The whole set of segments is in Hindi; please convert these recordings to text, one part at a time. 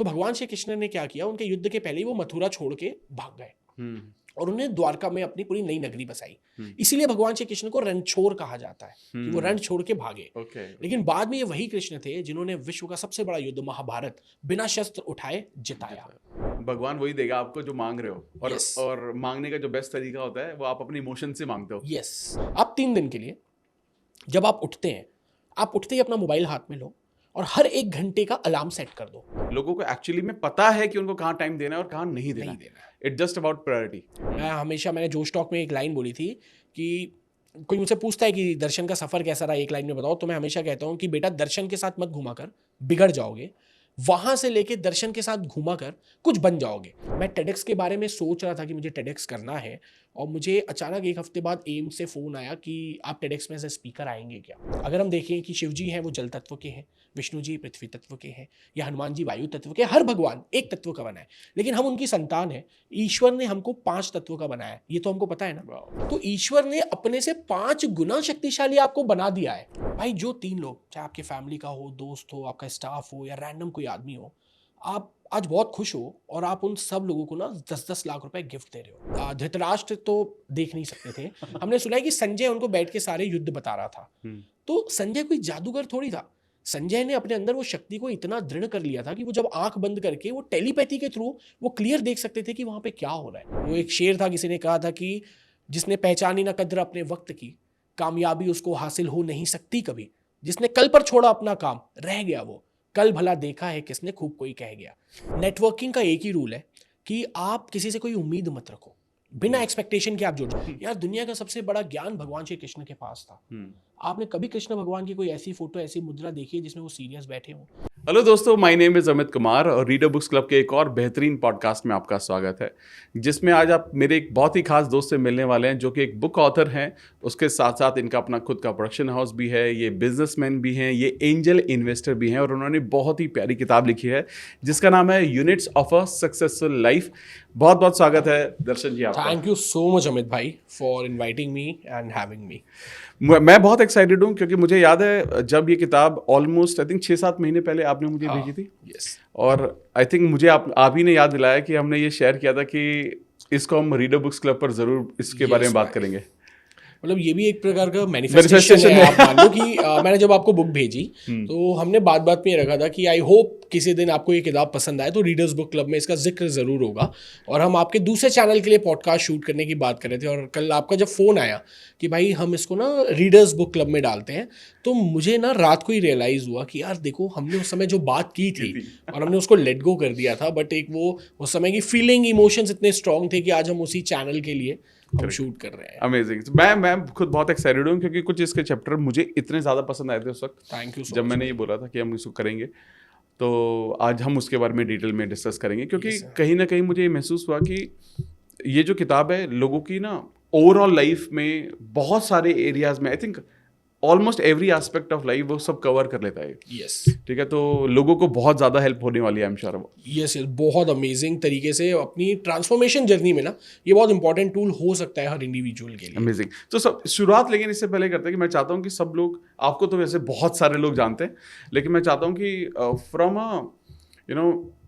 तो भगवान श्री कृष्ण ने क्या किया, उनके युद्ध के पहले ही वो मथुरा छोड़ के भाग गए और उन्हें द्वारका में अपनी पूरी नई नगरी बसाई। इसीलिए भगवान श्री कृष्ण को रणछोड़ कहा जाता है कि वो रण छोड़ के भागे। लेकिन बाद में ये वही कृष्ण थे जिन्होंने विश्व का सबसे बड़ा युद्ध महाभारत बिना शस्त्र उठाए जिताया। भगवान वही देगा आपको जो मांग रहे हो, और मांगने का जो बेस्ट तरीका होता है वो आप अपने इमोशन से मांगते हो। यस, आप 3 दिन के लिए जब आप उठते हैं, आप उठते ही अपना मोबाइल हाथ में लो और हर 1 घंटे का अलार्म सेट कर दो। लोगों को एक्चुअली में पता है कि उनको कहाँ टाइम देना है और कहाँ नहीं देना। It's just about priority. मैंने जोश टॉक में एक लाइन बोली थी कि कोई मुझसे पूछता है कि दर्शन का सफर कैसा रहा, एक लाइन में बताओ, तो मैं हमेशा कहता हूँ कि बेटा दर्शन के साथ मत घुमा कर, बिगड़ जाओगे। वहां से लेके दर्शन के साथ घुमा कर कुछ बन जाओगे। मैं टेडेक्स के बारे में सोच रहा था कि मुझे टेडेक्स करना है, और मुझे अचानक 1 हफ्ते बाद एम से फ़ोन आया कि आप टेडेक्स में से स्पीकर आएंगे क्या। अगर हम देखें कि शिव जी हैं वो जल तत्व के हैं, विष्णु जी पृथ्वी तत्व के हैं, या हनुमान जी वायु तत्व के, हर भगवान एक तत्व का बना है, लेकिन हम उनकी संतान हैं। ईश्वर ने हमको 5 तत्वों का बनाया है, ये तो हमको पता है ना। तो ईश्वर ने अपने से 5 गुना शक्तिशाली आपको बना दिया है भाई। जो 3 लोग, चाहे आपके फैमिली का हो, दोस्त हो, आपका स्टाफ हो, या रैंडम कोई आदमी हो, आप आज बहुत खुश हो और आप उन सब लोगों को ना 10-10 लाख रुपए गिफ्ट दे रहे हो। धृतराष्ट्र तो देख नहीं सकते थे। हमने सुना है कि संजय उनको बैठ के सारे युद्ध बता रहा था। तो संजय कोई जादूगर थोड़ी था। संजय ने अपने अंदर वो शक्ति को इतना दृढ़ कर लिया था कि वो जब आंख बंद करके वो टेलीपैथी के थ्रू वो क्लियर देख सकते थे कि वहां पे क्या हो रहा है। वो एक शेर था, किसी ने कहा था कि जिसने पहचानी ना कद्र अपने वक्त की, कामयाबी उसको हासिल हो नहीं सकती कभी। जिसने कल पर छोड़ा अपना काम, रह गया वो कल भला देखा है किसने, खूब कोई कह गया। नेटवर्किंग का एक ही रूल है कि आप किसी से कोई उम्मीद मत रखो, बिना एक्सपेक्टेशन के आप जुड़ जाओ। यार दुनिया का सबसे बड़ा ज्ञान भगवान श्री कृष्ण के पास था। आपने कभी कृष्ण भगवान की कोई ऐसी फोटो, ऐसी मुद्रा देखी है जिसमें वो सीरियस बैठे हों? हेलो दोस्तों, my name is Amit Kumar और रीडर बुक्स क्लब के एक और बेहतरीन पॉडकास्ट में आपका स्वागत है, जिसमें आज आप मेरे एक बहुत ही खास दोस्त से मिलने वाले हैं जो कि एक बुक ऑथर हैं। उसके साथ साथ इनका अपना खुद का प्रोडक्शन हाउस भी है, ये बिजनेसमैन भी हैं, ये एंजल इन्वेस्टर भी हैं, और उन्होंने बहुत ही प्यारी किताब लिखी है जिसका नाम है units of a successful life. बहुत बहुत स्वागत है दर्शन जी आपका। Thank you so much Amit भाई for inviting me and having me. मैं बहुत एक्साइटेड हूँ क्योंकि मुझे याद है जब ये किताब ऑलमोस्ट आई थिंक 6-7 महीने पहले आपने मुझे भेजी थी। यस। और आई थिंक मुझे आप ही ने याद दिलाया कि हमने ये शेयर किया था कि इसको हम रीडर बुक्स क्लब पर जरूर इसके बारे में बात करेंगे। मतलब ये भी एक प्रकार का मैनिफेस्टेशन है। आप मान लो कि मैंने जब आपको बुक भेजी तो हमने बात बात में रखा था कि आई होप किसी दिन आपको ये किताब पसंद आए तो रीडर्स बुक क्लब में इसका जिक्र ज़रूर होगा। और हम आपके दूसरे चैनल के लिए पॉडकास्ट शूट करने की बात कर रहे थे, और कल आपका जब फ़ोन आया कि भाई हम इसको ना रीडर्स बुक क्लब में डालते हैं, तो मुझे ना रात को ही रियलाइज़ हुआ कि यार देखो, हमने उस समय जो बात की थी और हमने उसको लेट गो कर दिया था, बट एक वो उस समय की फीलिंग, इमोशंस इतने स्ट्रॉन्ग थे कि आज हम उसी चैनल के लिए हम शूट कर रहे हैं। अमेजिंग। मैं खुद बहुत एक्साइटेड हूँ क्योंकि कुछ इसके चैप्टर मुझे इतने ज़्यादा पसंद आए थे उस वक्त। Thank you. जब मैंने ये बोला था कि हम इसको करेंगे, तो आज हम उसके बारे में डिटेल में डिस्कस करेंगे, क्योंकि कहीं ना कहीं मुझे ये महसूस हुआ कि ये जो किताब है लोगों की ना ओवरऑल लाइफ में बहुत सारे एरियाज में, I think almost every aspect of life वो सब कवर कर लेता है। यस। ठीक है, तो लोगों को बहुत ज़्यादा हेल्प होने वाली है, आई एम श्योर। यस, बहुत अमेजिंग तरीके से अपनी ट्रांसफॉर्मेशन जर्नी में ना ये बहुत इंपॉर्टेंट टूल हो सकता है हर इंडिविजुअल के लिए। अमेजिंग। तो सब शुरुआत, लेकिन इससे पहले करते हैं कि मैं चाहता हूँ कि सब लोग, आपको तो वैसे बहुत सारे लोग जानते हैं, लेकिन मैं चाहता हूँ कि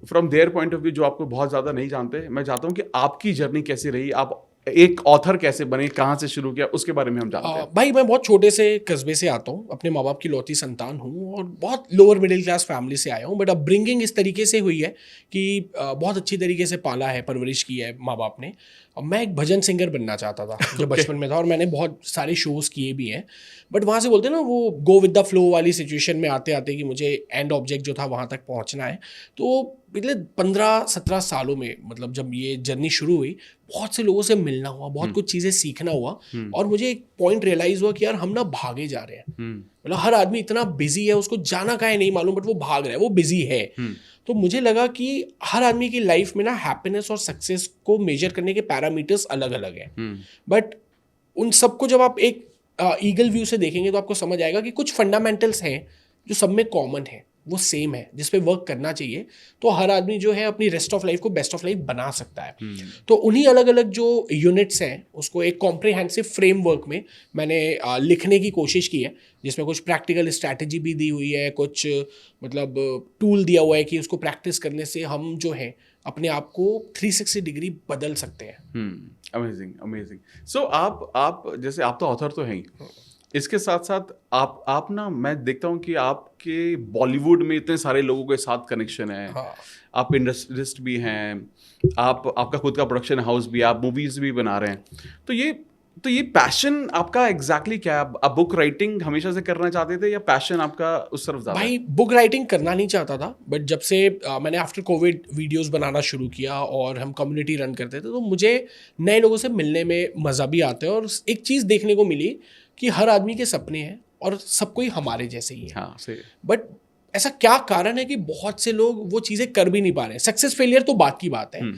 from their point of view, जो आपको बहुत ज़्यादा नहीं जानते, मैं चाहता हूँ कि आपकी जर्नी कैसी रही, आप एक ऑथर कैसे बने, कहाँ से शुरू किया, उसके बारे में हम जानते हैं। भाई मैं बहुत छोटे से कस्बे से आता हूँ, अपने माँ बाप की लौती संतान हूँ और बहुत लोअर मिडिल क्लास फैमिली से आया हूँ, बट अपब्रिंगिंग इस तरीके से हुई है कि बहुत अच्छी तरीके से पाला है, परवरिश की है माँ बाप ने। और मैं एक भजन सिंगर बनना चाहता था जब बचपन में था, और मैंने बहुत सारे शोज़ किए भी हैं, बट वहाँ से बोलते हैं ना वो गो विद द फ्लो वाली सिचुएशन में आते आते कि मुझे एंड ऑब्जेक्ट जो था वहाँ तक पहुँचना है। तो पिछले 15-17 सालों में, मतलब जब ये जर्नी शुरू हुई, बहुत से लोगों से मिलना हुआ, बहुत कुछ चीज़ें सीखना हुआ, और मुझे एक पॉइंट रियलाइज़ हुआ कि यार हम ना भागे जा रहे हैं। मतलब हर आदमी इतना बिजी है, उसको जाना कहाँ है नहीं मालूम, बट वो भाग रहा है, वो बिजी है। तो मुझे लगा कि हर आदमी की लाइफ में ना हैप्पीनेस और सक्सेस को मेजर करने के पैरामीटर्स अलग अलग हैं, बट उन सबको जब आप एक ईगल व्यू से देखेंगे तो आपको समझ आएगा कि कुछ फंडामेंटल्स हैं जो सब में कॉमन है। वो सेम है, जिस पे वर्क करना चाहिए, तो हर आदमी जो है अपनी रेस्ट ऑफ लाइफ को बेस्ट ऑफ लाइफ बना सकता है। तो उन्हीं अलग अलग जो यूनिट्स हैं उसको एक कॉम्प्रिहेंसिव फ्रेमवर्क में मैंने लिखने की कोशिश की है, जिसमें कुछ प्रैक्टिकल स्ट्रैटेजी भी दी हुई है, कुछ मतलब टूल दिया हुआ है कि उसको प्रैक्टिस करने से हम जो है अपने आप को 360 डिग्री बदल सकते हैं। Amazing amazing. सो आप जैसे आप तो ऑथर तो हैं ही, इसके साथ साथ आप ना, मैं देखता हूँ कि आपके बॉलीवुड में इतने सारे लोगों के साथ कनेक्शन है। हाँ। आप इंडस्ट्रिस्ट भी हैं, आपका खुद का प्रोडक्शन हाउस भी है, आप मूवीज भी बना रहे हैं। तो ये पैशन आपका एग्जैक्टली क्या है? आप बुक राइटिंग हमेशा से करना चाहते थे या पैशन आपका उस तरफ ज़्यादा है? भाई बुक राइटिंग करना नहीं चाहता था, बट जब से मैंने आफ्टर कोविड वीडियोस बनाना शुरू किया और हम कम्युनिटी रन करते थे, तो मुझे नए लोगों से मिलने में मज़ा भी आता है। और एक चीज़ देखने को मिली कि हर आदमी के सपने हैं और सब कोई हमारे जैसे ही है। हाँ सही। बट ऐसा क्या कारण है कि बहुत से लोग वो चीज़ें कर भी नहीं पा रहे हैं? सक्सेस फेलियर तो बात की बात है,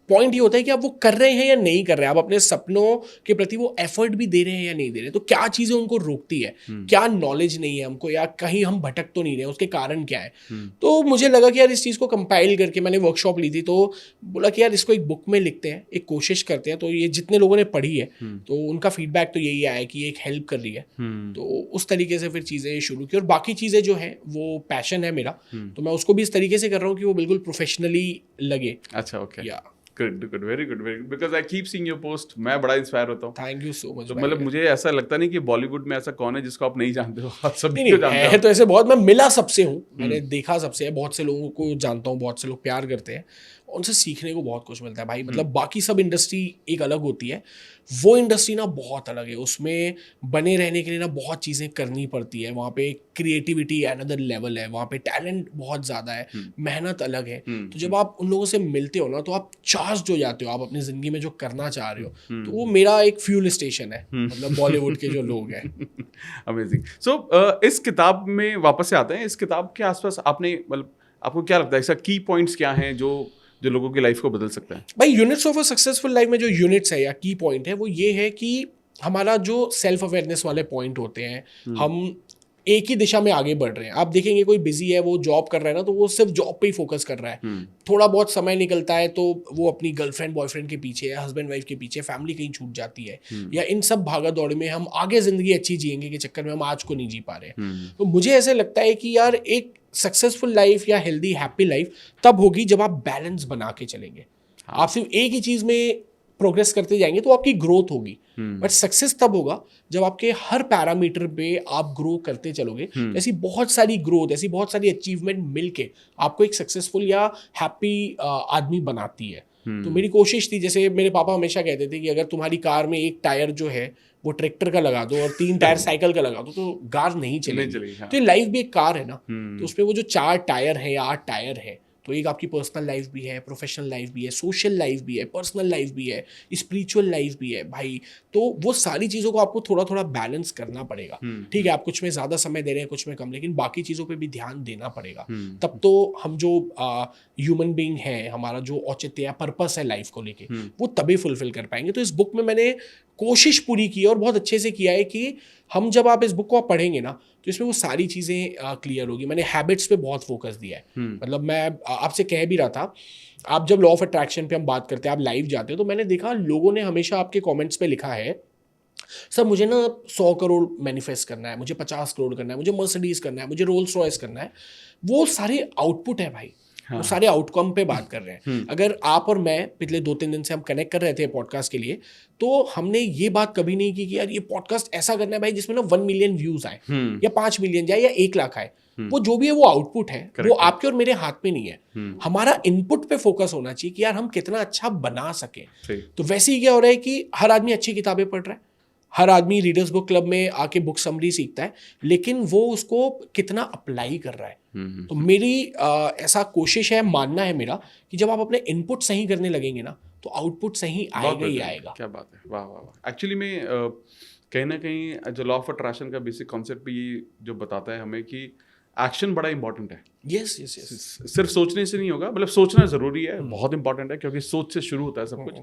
पॉइंट ये होता है कि आप वो कर रहे हैं या नहीं कर रहे हैं, आप अपने सपनों के प्रति वो एफर्ट भी दे रहे हैं या नहीं दे रहे हैं। तो क्या चीज़ें उनको रोकती है, क्या नॉलेज नहीं है हमको, या कहीं हम भटक तो नहीं रहे, उसके कारण क्या है? तो मुझे लगा कि यार इस चीज़ को कंपाइल करके, मैंने वर्कशॉप ली थी, तो बोला कि यार इसको एक बुक में लिखते हैं, एक कोशिश करते हैं। तो ये जितने लोगों ने पढ़ी है तो उनका फीडबैक तो यही आया कि ये एक हेल्प कर रही है। तो उस तरीके से फिर चीज़ें शुरू की, और बाकी चीज़ें जो हैं वो पैशन है मेरा, तो मैं उसको भी इस तरीके से कर रहा हूँ कि वो बिल्कुल प्रोफेशनली लगे। अच्छा, ओके। या good good, very good, very good, because I keep seeing your post, मैं बड़ा इंस्पायर होता हूँ। Thank you so much. तो मतलब मुझे ऐसा लगता नहीं कि बॉलीवुड में ऐसा कौन है जिसको आप नहीं जानते हो, आप सभी नहीं को नहीं जानते है हो। तो ऐसे बहुत, मैं मिला सबसे हूँ, मैंने देखा सबसे है, बहुत से लोगों को जानता हूँ, बहुत से लोग प्यार करते हैं, उनसे सीखने को बहुत कुछ मिलता है भाई। मतलब बाकी सब इंडस्ट्री एक अलग होती है, वो इंडस्ट्री ना बहुत अलग है। उसमें बने रहने के लिए ना बहुत चीज़ें करनी पड़ती है। वहाँ पे क्रिएटिविटी अनदर लेवल है, वहाँ पे टैलेंट बहुत ज़्यादा है, मेहनत अलग है। तो जब आप उन लोगों से मिलते हो ना, तो आप चार्ज हो जाते हो, आप अपनी ज़िंदगी में जो करना चाह रहे हो। तो वो मेरा एक फ्यूल स्टेशन है, मतलब बॉलीवुड के जो लोग हैं। अमेजिंग। सो इस किताब में वापस से आते हैं, इस किताब के आसपास आपने, मतलब आपको क्या लगता है इसका की पॉइंट्स क्या हैं जो लोगों की लाइफ को बदल सकता है? भाई units of a successful life में जो यूनिट्स है या की पॉइंट है, वो ये है कि हमारा जो सेल्फ अवेयरनेस वाले पॉइंट होते हैं, हम एक ही दिशा में आगे बढ़ रहे हैं। आप देखेंगे कोई बिजी है, वो जॉब कर रहा है ना, तो वो सिर्फ जॉब पे ही फोकस कर रहा है। थोड़ा बहुत समय निकलता है तो वो अपनी गर्लफ्रेंड बॉयफ्रेंड के पीछे या हस्बैंड वाइफ के पीछे, फैमिली कहीं छूट जाती है, या इन सब भागा दौड़ में हम आगे जिंदगी अच्छी जिएंगे के चक्कर में हम आज को नहीं जी पा रहे। तो मुझे ऐसे लगता है कि यार एक सक्सेसफुल लाइफ या हेल्दी हैप्पी लाइफ तब होगी जब आप बैलेंस बना के चलेंगे। आप सिर्फ एक ही चीज में प्रोग्रेस करते जाएंगे तो आपकी ग्रोथ होगी, बट सक्सेस तब होगा जब आपके हर पैरामीटर पे आप ग्रो करते चलोगे। ऐसी बहुत सारी ग्रोथ, ऐसी बहुत सारी अचीवमेंट मिलके आपको एक सक्सेसफुल या हैप्पी आदमी बनाती है। तो मेरी कोशिश थी, जैसे मेरे पापा हमेशा कहते थे कि अगर तुम्हारी कार में एक टायर जो है वो ट्रैक्टर का लगा दो और 3 टायर साइकिल का लगा दो तो कार नहीं चलेगी। हाँ। तो ये लाइफ भी एक कार है ना, तो उसमें वो जो 4 टायर है या 8 टायर है, तो एक आपकी पर्सनल लाइफ भी है, प्रोफेशनल लाइफ भी है, सोशल लाइफ भी है, पर्सनल लाइफ भी है, स्पिरिचुअल लाइफ भी है भाई। तो वो सारी चीज़ों को आपको थोड़ा थोड़ा बैलेंस करना पड़ेगा। ठीक है, आप कुछ में ज़्यादा समय दे रहे हैं, कुछ में कम, लेकिन बाकी चीज़ों पे भी ध्यान देना पड़ेगा। तब तो हम जो ह्यूमन बीइंग है, हमारा जो औचित्य या पर्पस है लाइफ को लेके, वो तभी फुलफिल कर पाएंगे। तो इस बुक में मैंने कोशिश पूरी की और बहुत अच्छे से किया है कि हम जब आप इस बुक को आप पढ़ेंगे ना, तो इसमें वो सारी चीज़ें क्लियर होगी। मैंने हैबिट्स पे बहुत फोकस दिया है। मतलब मैं आपसे कह भी रहा था, आप जब लॉ ऑफ अट्रैक्शन पे हम बात करते हैं, आप लाइव जाते हो, तो मैंने देखा लोगों ने हमेशा आपके कमेंट्स पे लिखा है, सर मुझे ना 100 करोड़ मैनिफेस्ट करना है, मुझे 50 करोड़ करना है, मुझे मर्सिडीज करना है, मुझे रोल्स रॉयस करना है। वो सारे आउटपुट है भाई, वो सारे आउटकम पे बात कर रहे हैं। अगर आप और मैं पिछले 2-3 दिन से हम कनेक्ट कर रहे थे पॉडकास्ट के लिए, तो हमने ये बात कभी नहीं की कि यार ये पॉडकास्ट ऐसा करना है भाई जिसमें ना 1 मिलियन व्यूज आए या 5 मिलियन जाए या 1 लाख आए। वो जो भी है वो आउटपुट है, वो आपके और मेरे हाथ में नहीं है। हमारा इनपुट पे फोकस होना चाहिए कि यार हम कितना अच्छा बना सके। तो वैसे ही क्या हो रहा है कि हर आदमी अच्छी किताबें पढ़ रहा है, हर आदमी रीडर्स बुक क्लब में आके बुक समरी सीखता है, लेकिन वो उसको कितना अप्लाई कर रहा है। तो मेरी ऐसा कोशिश है, मानना है मेरा, कि जब आप अपने इनपुट सही करने लगेंगे ना, तो आउटपुट सही आएगा ही आएगा। क्या बात है, वाह वाह वाह। एक्चुअली में कहीं ना कहीं जो लॉ ऑफ अट्रैक्शन का बेसिक कॉन्सेप्ट भी ये जो बताता है हमें कि एक्शन बड़ा इंपॉर्टेंट है। यस यस यस, सिर्फ सोचने से नहीं होगा, मतलब सोचना जरूरी है, बहुत इंपॉर्टेंट है, क्योंकि सोच से शुरू होता है सब कुछ,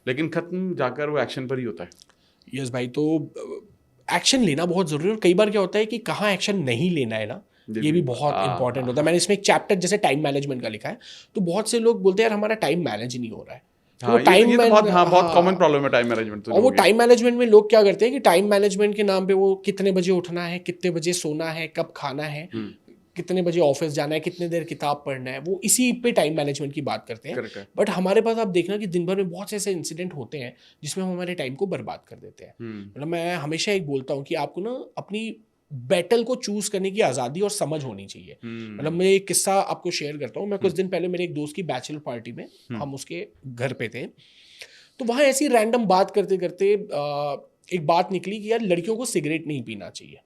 लेकिन खत्म जाकर वो एक्शन पर ही होता है। यस भाई, तो एक्शन लेना बहुत ज़रूरी है। और कई बार क्या होता है कि कहाँ एक्शन नहीं लेना है ना, ये भी बहुत इंपॉर्टेंट होता है। मैंने इसमें एक चैप्टर जैसे टाइम मैनेजमेंट का लिखा है, तो बहुत से लोग बोलते हैं यार हमारा टाइम मैनेज नहीं हो रहा है। हाँ, ये तो बहुत कॉमन प्रॉब्लम है टाइम मैनेजमेंट। तो और वो टाइम मैनेजमेंट में लोग क्या करते हैं कि टाइम मैनेजमेंट के नाम पे वो कितने बजे उठना है, कितने बजे सोना है, कब खाना है, कितने बजे ऑफिस जाना है, कितने देर किताब पढ़ना है, वो इसी पे टाइम मैनेजमेंट की बात करते हैं। बट हमारे पास आप देखना कि दिन भर में बहुत से ऐसे इंसिडेंट होते हैं जिसमें हम हमारे टाइम को बर्बाद कर देते हैं। मतलब मैं हमेशा एक बोलता हूँ कि आपको ना अपनी बैटल को चूज करने की आज़ादी और समझ होनी चाहिए। मतलब मैं एक किस्सा आपको शेयर करता हूँ। मैं कुछ दिन पहले मेरे एक दोस्त की बैचलर पार्टी में हम उसके घर पे थे, तो वहाँ ऐसी रैंडम बात करते करते एक बात निकली कि यार लड़कियों को सिगरेट नहीं पीना चाहिए।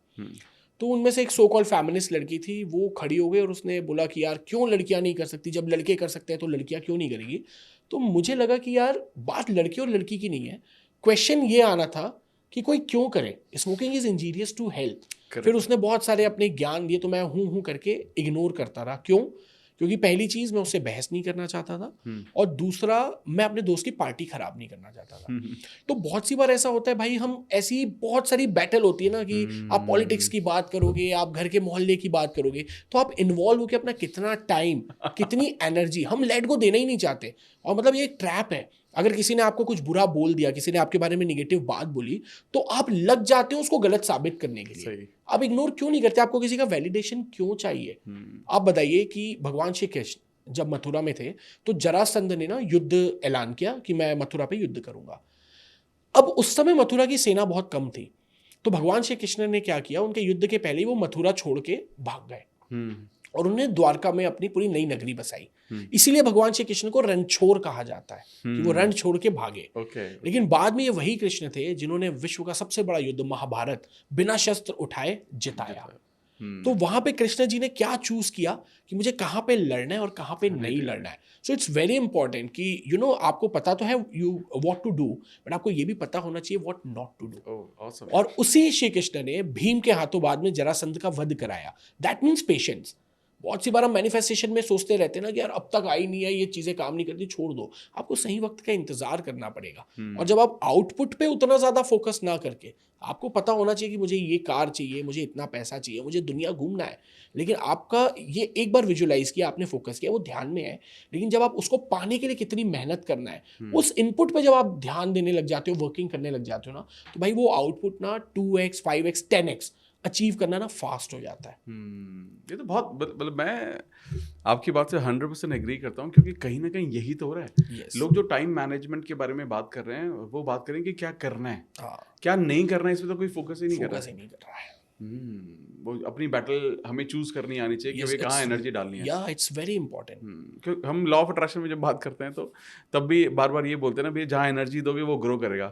तो उनमें से एक सो कॉल्ड फेमिनिस्ट लड़की थी, वो खड़ी हो गई और उसने बोला कि यार क्यों लड़कियां नहीं कर सकती, जब लड़के कर सकते हैं तो लड़कियां क्यों नहीं करेगी। तो मुझे लगा कि यार बात लड़के और लड़की की नहीं है, क्वेश्चन ये आना था कि कोई क्यों करे। Smoking is injurious to health. फिर उसने बहुत सारे अपने ज्ञान दिए, तो मैं हूँ करके इग्नोर करता रहा। क्यों? क्योंकि पहली चीज मैं उससे बहस नहीं करना चाहता था, और दूसरा मैं अपने दोस्त की पार्टी खराब नहीं करना चाहता था। तो बहुत सी बार ऐसा होता है भाई, हम ऐसी बहुत सारी बैटल होती है ना कि आप पॉलिटिक्स की बात करोगे, आप घर के मोहल्ले की बात करोगे, तो आप इन्वॉल्व होकर अपना कितना टाइम, कितनी एनर्जी, हम लेट को देना ही नहीं चाहते। और मतलब ये एक ट्रैप है। अगर किसी ने आपको कुछ बुरा बोल दिया, किसी ने आपके बारे में निगेटिव बात बोली, तो आप लग जाते हो उसको गलत साबित करने के लिए। आप इग्नोर क्यों नहीं करते? आपको किसी का वैलिडेशन क्यों चाहिए? आप बताइए कि भगवान श्री कृष्ण जब मथुरा में थे, तो जरासंध ने ना युद्ध ऐलान किया कि मैं मथुरा पे युद्ध करूंगा। अब उस समय मथुरा की सेना बहुत कम थी, तो भगवान श्री कृष्ण ने क्या किया, उनके युद्ध के पहले ही वो मथुरा छोड़ के भाग गए और उन्होंने द्वारका में अपनी पूरी नई नगरी बसाई। इसीलिए भगवान श्री कृष्ण को रणछोड़ कहा जाता है कि वो रण छोड़ के भागे। लेकिन बाद में ये वही कृष्ण थे जिन्होंने विश्व का सबसे बड़ा युद्ध महाभारत बिना शस्त्र उठाए जिताया। तो वहां पे कृष्ण जी ने क्या चूज किया कि मुझे कहां पे लड़ना है और कहां पे नहीं लड़ना है। सो इट्स वेरी इंपॉर्टेंट कि आपको पता तो है you what to do, but आपको ये भी पता होना चाहिए व्हाट नॉट टू डू। और उसी श्री कृष्ण ने भीम के हाथों बाद में जरासंध का वध कराया। That means patience. बहुत सी बार हम मैनिफेस्टेशन में सोचते रहते हैं ना कि यार अब तक आई नहीं है, ये चीज़ें काम नहीं करती, छोड़ दो। आपको सही वक्त का इंतजार करना पड़ेगा। और जब आप आउटपुट पे उतना ज़्यादा फोकस ना करके, आपको पता होना चाहिए कि मुझे ये कार चाहिए, मुझे इतना पैसा चाहिए, मुझे दुनिया घूमना है, लेकिन आपका ये एक बार विजुलाइज किया, आपने फोकस किया, वो ध्यान में है। लेकिन जब आप उसको पाने के लिए कितनी मेहनत करना है, उस इनपुट पे जब आप ध्यान देने लग जाते हो, वर्किंग करने लग जाते हो ना, तो भाई वो आउटपुट ना 2x 5x 10x अचीव करना ना फास्ट हो जाता है। ये तो बहुत मतलब मैं आपकी बात से 100% एग्री करता हूँ, क्योंकि कहीं ना कहीं यही तो हो रहा है। Yes. लोग जो टाइम मैनेजमेंट के बारे में बात कर रहे हैं, वो बात करें कि क्या करना है, क्या नहीं करना है, इसमें तो कोई फोकस ही नहीं कर रहा है। वो अपनी बैटल हमें चूज करनी आनी चाहिए कि भाई कहाँ एनर्जी डालनी है। या इट्स वेरी इंपॉर्टेंट। क्योंकि हम लॉ ऑफ अट्रैक्शन में जब बात करते हैं तो तब भी बार बार ये बोलते हैं ना, भाई जहाँ एनर्जी दोगे वो ग्रो करेगा।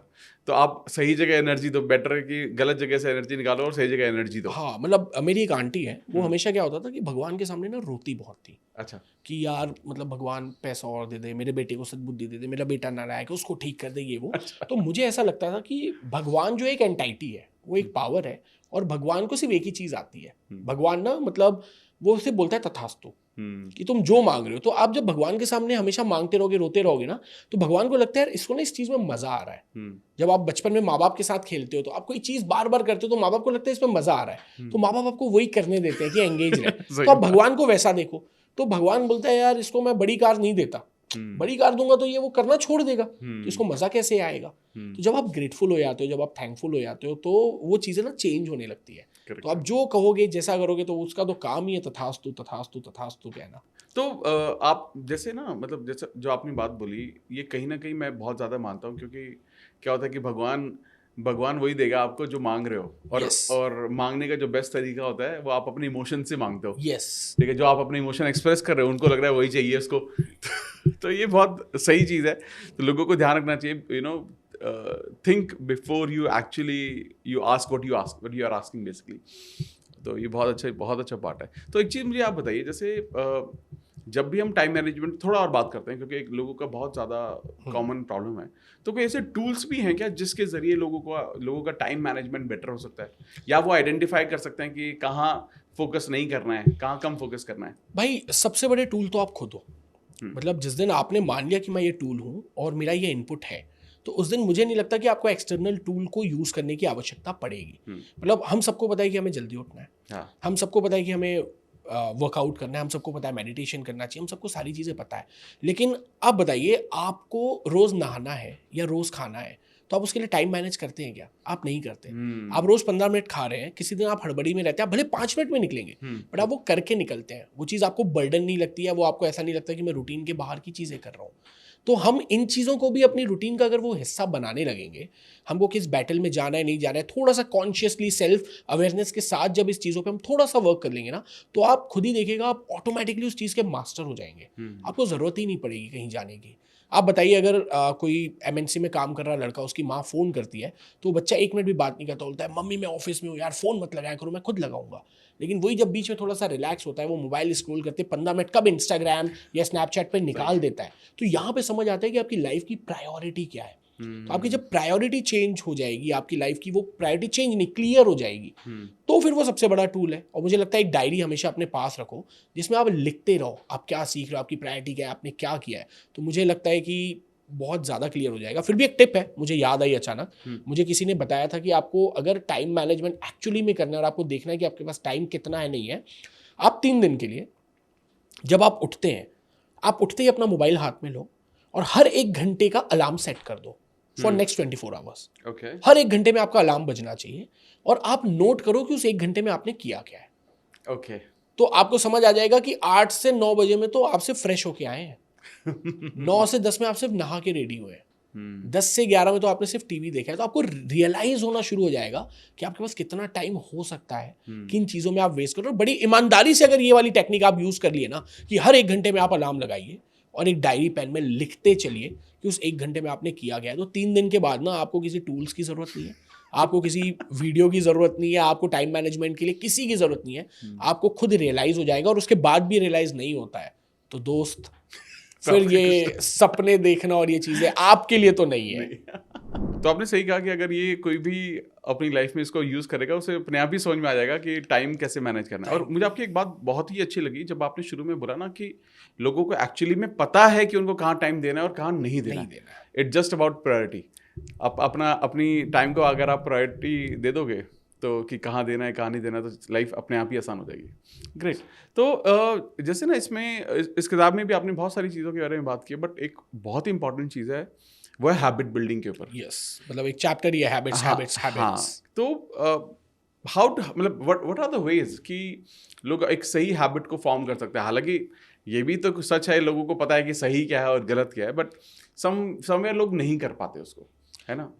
तो आप सही जगह एनर्जी दो, बेटर है कि गलत जगह से एनर्जी निकालो और सही जगह एनर्जी दो। हाँ, मतलब मेरी एक आंटी है, वो हमेशा क्या होता था कि भगवान के सामने ना रोती बहुत थी। अच्छा। कि यार मतलब भगवान पैसा और दे दे, मेरे बेटे को सद्बुद्धि दे दे, मेरा बेटा नालायक है, उसको ठीक कर दे, ये वो। अच्छा। तो मुझे ऐसा लगता था कि भगवान जो एक एंटाइटी है, वो एक पावर है, और भगवान को सिर्फ एक ही चीज आती है। भगवान ना मतलब वो सिर्फ बोलता है तथास्तु, कि तुम जो मांग रहे हो। तो आप जब भगवान के सामने हमेशा मांगते रहोगे, रोते रहोगे ना, तो भगवान को लगता है यार इसको ना इस चीज में मजा आ रहा है। जब आप बचपन में माँ बाप के साथ खेलते हो, तो आप कोई चीज बार बार करते हो, तो माँ बाप को लगता है इसमें मजा आ रहा है, तो माँ बाप आपको वही करने देते हैं कि एंगेज रहे। तो आप भगवान को वैसा देखो। तो भगवान बोलता है यार इसको मैं बड़ी कार नहीं देता, बड़ी कार दूंगा तो ये वो करना छोड़ देगा, तो इसको मजा कैसे आएगा। तो जब आप ग्रेटफुल हो जाते हो, जब आप थैंकफुल हो जाते हो, तो वो चीजें ना चेंज होने लगती है। तो आप जो कहोगे, जैसा करोगे, तो उसका तो काम ही है तथास्तु तथास्तु तथास्तु कहना। तो आप जैसे ना, मतलब जैसे जो आपने बात बोली, ये कहीं ना कहीं मैं बहुत ज़्यादा मानता हूँ, क्योंकि क्या होता है कि भगवान वही देगा आपको जो मांग रहे हो। और मांगने का जो बेस्ट तरीका होता है वो आप अपने इमोशन से मांगते हो। ठीक है, जो आप अपने इमोशन एक्सप्रेस कर रहे हो, उनको लग रहा है वही चाहिए उसको। तो ये बहुत सही चीज़ है। तो लोगों को ध्यान रखना चाहिए, think before you actually ask what you are asking basically। तो ये बहुत अच्छा पार्ट है। तो एक चीज़ मुझे आप बताइए, जैसे जब भी हम टाइम मैनेजमेंट थोड़ा और बात करते हैं, क्योंकि एक लोगों का बहुत ज़्यादा कॉमन प्रॉब्लम है, तो कोई ऐसे टूल्स भी हैं क्या जिसके ज़रिए लोगों का टाइम मैनेजमेंट बेटर हो सकता है, या वो आइडेंटिफाई कर सकते हैं कि कहाँ फोकस नहीं करना है, कहाँ कम फोकस करना है? भाई सबसे बड़े टूल तो आप खुद हो। मतलब जिस दिन आपने मान लिया कि मैं ये टूल हूँ और मेरा ये इनपुट है, तो उस दिन मुझे नहीं लगता कि आपको एक्सटर्नल टूल को यूज़ करने की आवश्यकता पड़ेगी। मतलब हम सबको पता है कि हमें जल्दी उठना है, हम सबको पता है कि हमें वर्कआउट करना है, हम सबको पता है मेडिटेशन करना चाहिए, हम सबको सारी चीज़ें पता है। लेकिन आप बताइए, आपको रोज़ नहाना है या रोज़ खाना है, तो आप उसके लिए टाइम मैनेज करते हैं क्या? आप नहीं करते। आप रोज़ 15 मिनट खा रहे हैं, किसी दिन आप हड़बड़ी में रहते हैं, आप भले 5 मिनट में निकलेंगे, बट आप वो करके निकलते हैं। वो चीज़ आपको बर्डन नहीं लगती है, वो आपको ऐसा नहीं लगता कि मैं रूटीन के बाहर की चीज़ें कर रहा हूँ। तो हम इन चीज़ों को भी अपनी रूटीन का अगर वो हिस्सा बनाने लगेंगे, हमको किस बैटल में जाना है नहीं जाना है, थोड़ा सा कॉन्शियसली सेल्फ अवेयरनेस के साथ जब इस चीज़ों पे हम थोड़ा सा वर्क कर लेंगे ना, तो आप खुद ही देखिएगा, आप ऑटोमेटिकली उस चीज़ के मास्टर हो जाएंगे। आपको ज़रूरत ही नहीं पड़ेगी कहीं जाने की। आप बताइए, अगर कोई एमएनसी में काम कर रहा लड़का, उसकी माँ फ़ोन करती है, तो बच्चा 1 मिनट भी बात नहीं करता, बोलता है मम्मी मैं ऑफिस में हूँ यार, फ़ोन मत लगाया करो, मैं खुद लगाऊंगा। लेकिन वही जब बीच में थोड़ा सा रिलैक्स होता है, वो मोबाइल स्क्रॉल करते 15 मिनट कब इंस्टाग्राम या स्नैपचैट पे निकाल देता है। तो यहाँ पे समझ आता है कि आपकी लाइफ की प्रायोरिटी क्या है। तो आपकी जब प्रायोरिटी चेंज हो जाएगी, आपकी लाइफ की वो प्रायोरिटी चेंज नहीं, क्लियर हो जाएगी, तो फिर वो सबसे बड़ा टूल है। और मुझे लगता है एक डायरी हमेशा अपने पास रखो, जिसमें आप लिखते रहो आप क्या सीख रहे हो, आपकी प्रायोरिटी क्या है, आपने क्या किया है। तो मुझे लगता है कि बहुत ज़्यादा क्लियर हो जाएगा। फिर भी एक टिप है, मुझे याद आई अचानक, मुझे किसी ने बताया था कि आपको अगर टाइम मैनेजमेंट एक्चुअली में करना है और आपको देखना है कि आपके पास टाइम कितना है नहीं है, आप 3 दिन के लिए जब आप उठते हैं, आप उठते ही अपना मोबाइल हाथ में लो और हर 1 घंटे का अलार्म सेट कर दो फॉर नेक्स्ट 24 आवर्स। ओके। हर 1 घंटे में आपका अलार्म बजना चाहिए और आप नोट करो कि उस 1 घंटे में आपने किया क्या है। ओके। तो आपको समझ आ जाएगा कि 8 से 9 बजे में तो आप सिर्फ फ्रेश होके आए हैं, 9 से 10 में आप सिर्फ नहा के रेडी हुए हैं, 10 से 11 में तो आपने सिर्फ टीवी देखा है। तो आपको रियलाइज होना शुरू हो जाएगा कि आपके पास कितना टाइम हो सकता है, किन चीज़ों में आप वेस्ट कर रहे हो। बड़ी ईमानदारी से अगर ये वाली टेक्निक आप यूज़ कर लिए ना, कि हर 1 घंटे में आप अलार्म लगाइए और एक डायरी पेन में लिखते चलिए कि उस 1 घंटे में आपने किया गया है, तो 3 दिन के बाद ना आपको किसी टूल्स की ज़रूरत नहीं है, आपको किसी वीडियो की ज़रूरत नहीं है, आपको टाइम मैनेजमेंट के लिए किसी की ज़रूरत नहीं है। आपको खुद रियलाइज़ हो जाएगा। और उसके बाद भी रियलाइज़ नहीं होता है तो दोस्त, फिर ये सपने देखना और ये चीज़ें आपके लिए तो नहीं है। तो आपने सही कहा कि अगर ये कोई भी अपनी लाइफ में इसको यूज़ करेगा, उसे अपने आप ही समझ में आ जाएगा कि टाइम कैसे मैनेज करना है। और मुझे आपकी एक बात बहुत ही अच्छी लगी, जब आपने शुरू में बोला ना कि लोगों को एक्चुअली में पता है कि उनको कहाँ टाइम देना है और कहाँ नहीं देना है। It's just about priority. अपनी टाइम को अगर आप प्रायोरिटी दे दोगे तो कि कहाँ देना है कहाँ नहीं देना, तो लाइफ अपने आप ही आसान हो जाएगी। ग्रेट। तो जैसे ना इसमें इस किताब में भी आपने बहुत सारी चीज़ों के बारे में बात की, बट एक बहुत ही इंपॉर्टेंट चीज़ है, वो है हैबिट बिल्डिंग के ऊपर। यस, मतलब एक चैप्टर ही है हैबिट्स हैबिट्स हैबिट्स। तो हाउ टू, मतलब व्हाट आर द वेज कि लोग एक सही हैबिट को फॉर्म कर सकते हैं। हालांकि ये भी तो सच है, लोगों को पता है कि सही क्या है और गलत क्या है, बट समवेयर लोग नहीं कर पाते उसको, है ना।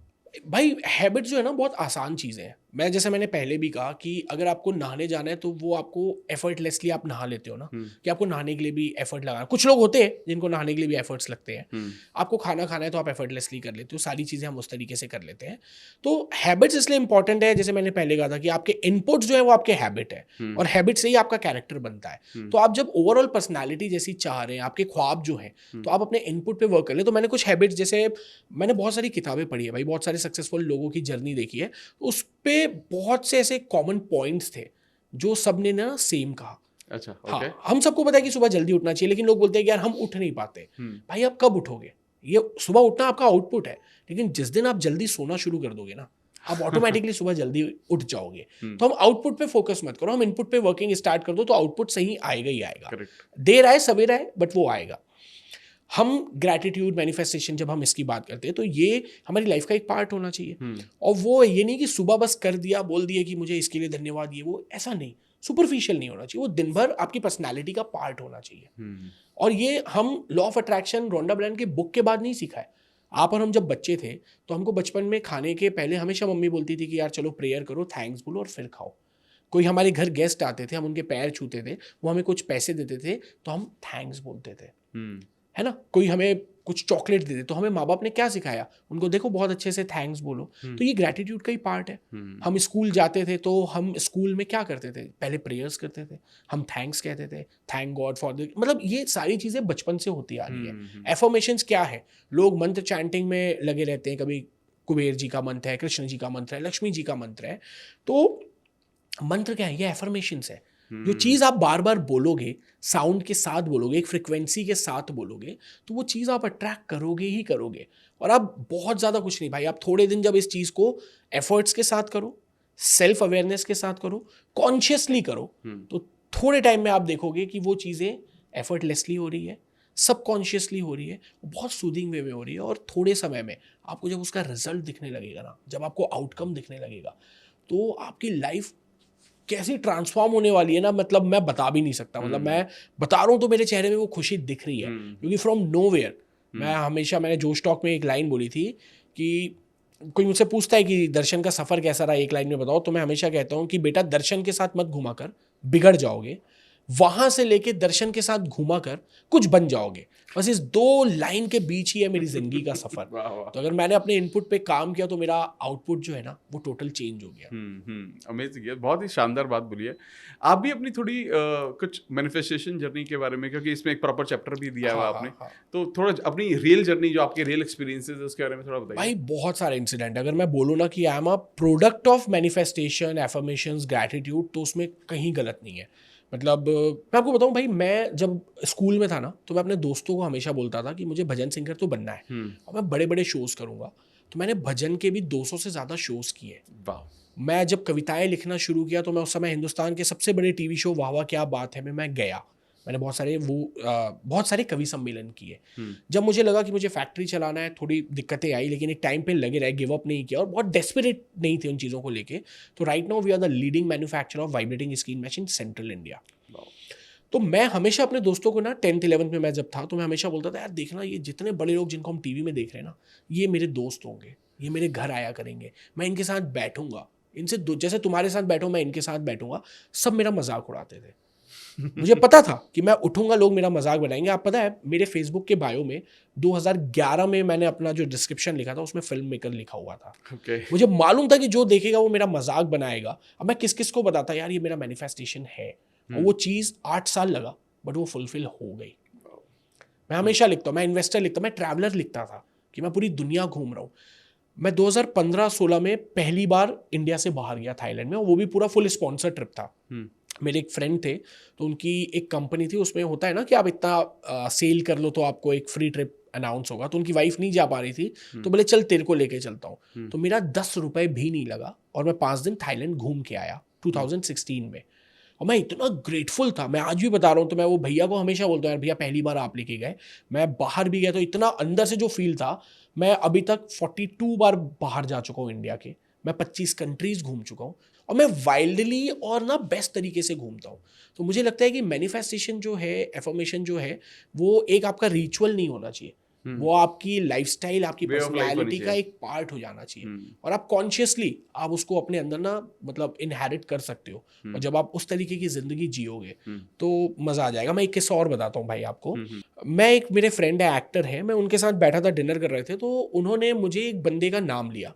भाई हैबिट जो है ना, बहुत आसान चीज़ें हैं। जैसे मैंने पहले भी कहा कि अगर आपको नहाने जाना है तो वो आपको एफर्टलेसली आप नहा लेते हो ना, कि आपको नहाने के लिए भी एफर्ट लगाना। कुछ लोग होते हैं जिनको नहाने के लिए भी एफर्ट्स लगते हैं। आपको खाना खाना है तो आप एफर्टलेसली कर लेते हो, सारी चीज़ें हम उस तरीके से कर लेते हैं। तो हैबिट्स इसलिए इंपॉर्टेंट है, जैसे मैंने पहले कहा था कि आपके इनपुट्स जो है वो आपके हैबिट है और हैबिट से ही आपका कैरेक्टर बनता है। तो आप जब ओवरऑल पर्सनैलिटी जैसी चाह रहे हैं, आपके ख्वाब जो हैं, तो आप अपने इनपुट पे वर्क कर लें। तो मैंने कुछ हैबिट्स, जैसे मैंने बहुत सारी किताबें पढ़ी है भाई, बहुत सारे सक्सेसफुल लोगों की जर्नी देखी है, उस पे बहुत से ऐसे कॉमन पॉइंट्स थे जो सबने ना सेम कहा। अच्छा, हाँ, ओके। हम सबको पता है कि सुबह जल्दी उठना चाहिए, लेकिन लोग बोलते हैं कि यार हम उठ नहीं पाते। भाई आप कब उठोगे? ये सुबह उठना आपका आउटपुट है, लेकिन जिस दिन आप जल्दी सोना शुरू कर दोगे ना, आप ऑटोमेटिकली सुबह जल्दी उठ जाओगे। तो हम आउटपुट पे फोकस मत करो, हम इनपुट पे वर्किंग स्टार्ट कर दो, तो आउटपुट सही आएगा ही आएगा। करेक्ट। देर आए सवेर आए, बट वो आएगा। हम ग्रैटिट्यूड मैनिफेस्टेशन जब हम इसकी बात करते हैं, तो ये हमारी लाइफ का एक पार्ट होना चाहिए। और वो ये नहीं कि सुबह बस कर दिया, बोल दिया कि मुझे इसके लिए धन्यवाद, ये वो, ऐसा नहीं, सुपरफिशियल नहीं होना चाहिए। वो दिन भर आपकी पर्सनैलिटी का पार्ट होना चाहिए। और ये हम law of attraction Rhonda Byrne की बुक के बाद नहीं सीखा है। आप और हम जब बच्चे थे तो हमको बचपन में खाने के पहले हमेशा मम्मी बोलती थी कि यार चलो प्रेयर करो, थैंक्स बोलो और फिर खाओ। कोई हमारे घर गेस्ट आते थे, हम उनके पैर छूते थे, वो हमें कुछ पैसे देते थे तो हम थैंक्स बोलते थे, है ना। कोई हमें कुछ चॉकलेट दे दे तो हमें माँ बाप ने क्या सिखाया, उनको देखो बहुत अच्छे से थैंक्स बोलो। तो ये ग्रैटिट्यूड का ही पार्ट है। हम स्कूल जाते थे तो हम स्कूल में क्या करते थे, पहले प्रेयर्स करते थे, हम थैंक्स कहते थे, थैंक गॉड फॉर द, मतलब ये सारी चीज़ें बचपन से होती आ रही है। एफर्मेशंस क्या है, लोग मंत्र चैंटिंग में लगे रहते हैं, कभी कुबेर जी का मंत्र है, कृष्ण जी का मंत्र है, लक्ष्मी जी का मंत्र है। तो मंत्र क्या है, ये एफर्मेशंस है। जो चीज़ आप बार बार बोलोगे, साउंड के साथ बोलोगे, एक फ्रिक्वेंसी के साथ बोलोगे, तो वो चीज़ आप अट्रैक्ट करोगे ही करोगे। और आप बहुत ज़्यादा कुछ नहीं भाई, आप थोड़े दिन जब इस चीज़ को एफर्ट्स के साथ करो, सेल्फ अवेयरनेस के साथ करो, कॉन्शियसली करो, तो थोड़े टाइम में आप देखोगे कि वो चीज़ें एफर्टलेसली हो रही है, सबकॉन्शियसली हो रही है, बहुत सूदिंग वे में हो रही है, और थोड़े समय में आपको जब उसका रिजल्ट दिखने लगेगा ना, जब आपको आउटकम दिखने लगेगा, तो आपकी लाइफ कैसी ट्रांसफॉर्म होने वाली है ना, मतलब मैं बता भी नहीं सकता। मतलब मैं बता रहा हूँ तो मेरे चेहरे में वो खुशी दिख रही है, क्योंकि फ्रॉम नोवेयर मैंने जोश टॉक में एक लाइन बोली थी कि कोई मुझसे पूछता है कि दर्शन का सफर कैसा रहा, एक लाइन में बताओ, तो मैं हमेशा कहता हूँ कि बेटा दर्शन के साथ मत घुमा कर, बिगड़ जाओगे। वहां से लेके दर्शन के साथ घुमा कर कुछ बन जाओगे। बस इस 2 लाइन के बीच ही है मेरी जिंदगी का सफर। वाह वाह। तो अगर मैंने अपने इनपुट पे काम किया तो मेरा आउटपुट जो है ना वो टोटल चेंज हो गया। अमेजिंग है, बहुत ही शानदार बात बोली है। आप भी अपनी थोड़ी कुछ मैनिफेस्टेशन जर्नी के बारे में, क्योंकि इसमें एक प्रॉपर चैप्टर भी दिया हुआ हाँ, आपने, हाँ। तो थोड़ा अपनी रियल जर्नी, जो आपके रियल एक्सपीरियंसेस है, उसके बारे में थोड़ा बताइए। भाई बहुत सारे इंसिडेंट, अगर मैं बोलूँ ना कि I am a product of manifestation, affirmations, gratitude, तो उसमें कहीं गलत नहीं है। मतलब मैं आपको बताऊं भाई, मैं जब स्कूल में था ना, तो मैं अपने दोस्तों को हमेशा बोलता था कि मुझे भजन सिंगर तो बनना है और मैं बड़े बड़े शोज़ करूंगा। तो मैंने भजन के भी 200 से ज़्यादा शोज़ किए। वाह। मैं जब कविताएं लिखना शुरू किया तो मैं उस समय हिंदुस्तान के सबसे बड़े टीवी शो वाह वाह क्या बात है में मैं गया। मैंने बहुत सारे कवि सम्मेलन किए। जब मुझे लगा कि मुझे फैक्ट्री चलाना है, थोड़ी दिक्कतें आई, लेकिन एक टाइम पे लगे रहे, गिव अप नहीं किया, और बहुत डेस्परेट नहीं थे उन चीज़ों को लेके। तो right now we are the leading manufacturer of vibrating screen machine central India. तो मैं हमेशा अपने दोस्तों को ना 10th 11th में मैं जब था, तो मैं हमेशा बोलता था यार देखना, ये जितने बड़े लोग जिनको हम टीवी में देख रहे हैं ना, ये मेरे दोस्त होंगे, ये मेरे घर आया करेंगे, मैं इनके साथ बैठूंगा, इनसे जैसे तुम्हारे साथ बैठो मैं इनके साथ बैठूंगा। सब मेरा मजाक उड़ाते थे। मुझे पता था कि मैं उठूंगा, लोग मेरा मजाक बनाएंगे। आप पता है मेरे फेसबुक के बायो में 2011 में मैंने अपना जो डिस्क्रिप्शन लिखा था उसमें फिल्म मेकर लिखा हुआ था। मुझे मालूम था कि जो देखेगा वो मेरा मजाक बनाएगा। अब मैं किस किस को बताता यार ये मेरा मैनिफेस्टेशन है, और वो चीज़ 8 साल लगा बट वो फुलफिल हो गई। मैं हमेशा लिखता हूँ, मैं इन्वेस्टर लिखता, मैं ट्रैवलर लिखता था कि मैं पूरी दुनिया घूम रहा हूँ। मैं 2015-16 में पहली बार इंडिया से बाहर गया थाईलैंड में, और वो भी पूरा फुल स्पॉन्सर ट्रिप था। मेरे एक फ्रेंड थे, तो उनकी एक कंपनी थी, उसमें होता है ना कि आप इतना सेल कर लो तो आपको एक फ्री ट्रिप अनाउंस होगा। तो उनकी वाइफ नहीं जा पा रही थी, तो बोले चल तेरे को लेके चलता हूँ। तो मेरा 10 रुपये भी नहीं लगा और मैं 5 दिन थाईलैंड घूम के आया 2016 में। और मैं इतना ग्रेटफुल था, मैं आज भी बता रहा हूँ। तो मैं वो भैया को हमेशा बोलता हूँ यार भैया पहली बार आप लेके गए। मैं बाहर भी गया तो इतना अंदर से जो फील था, मैं अभी तक 42 बार बाहर जा चुका हूँ इंडिया के, मैं 25 कंट्रीज घूम चुका हूँ, और मैं वाइल्डली और ना बेस्ट तरीके से घूमता हूँ। तो मुझे लगता है कि मैनिफेस्टेशन जो है, एफर्मेशन जो है, वो एक आपका रिचुअल नहीं होना चाहिए, वो आपकी लाइफस्टाइल, आपकी Way of life होनी पर्सनैलिटी का चाहिए। एक पार्ट हो जाना चाहिए। और आप कॉन्शियसली आप उसको अपने अंदर ना मतलब इनहेरिट कर सकते हो। और जब आप उस तरीके की जिंदगी जियोगे तो मजा आ जाएगा। मैं एक किस्सा और बताता हूँ भाई आपको। मैं एक, मेरे फ्रेंड है, एक्टर है, मैं उनके साथ बैठा था, डिनर कर रहे थे, तो उन्होंने मुझे एक बंदे का नाम लिया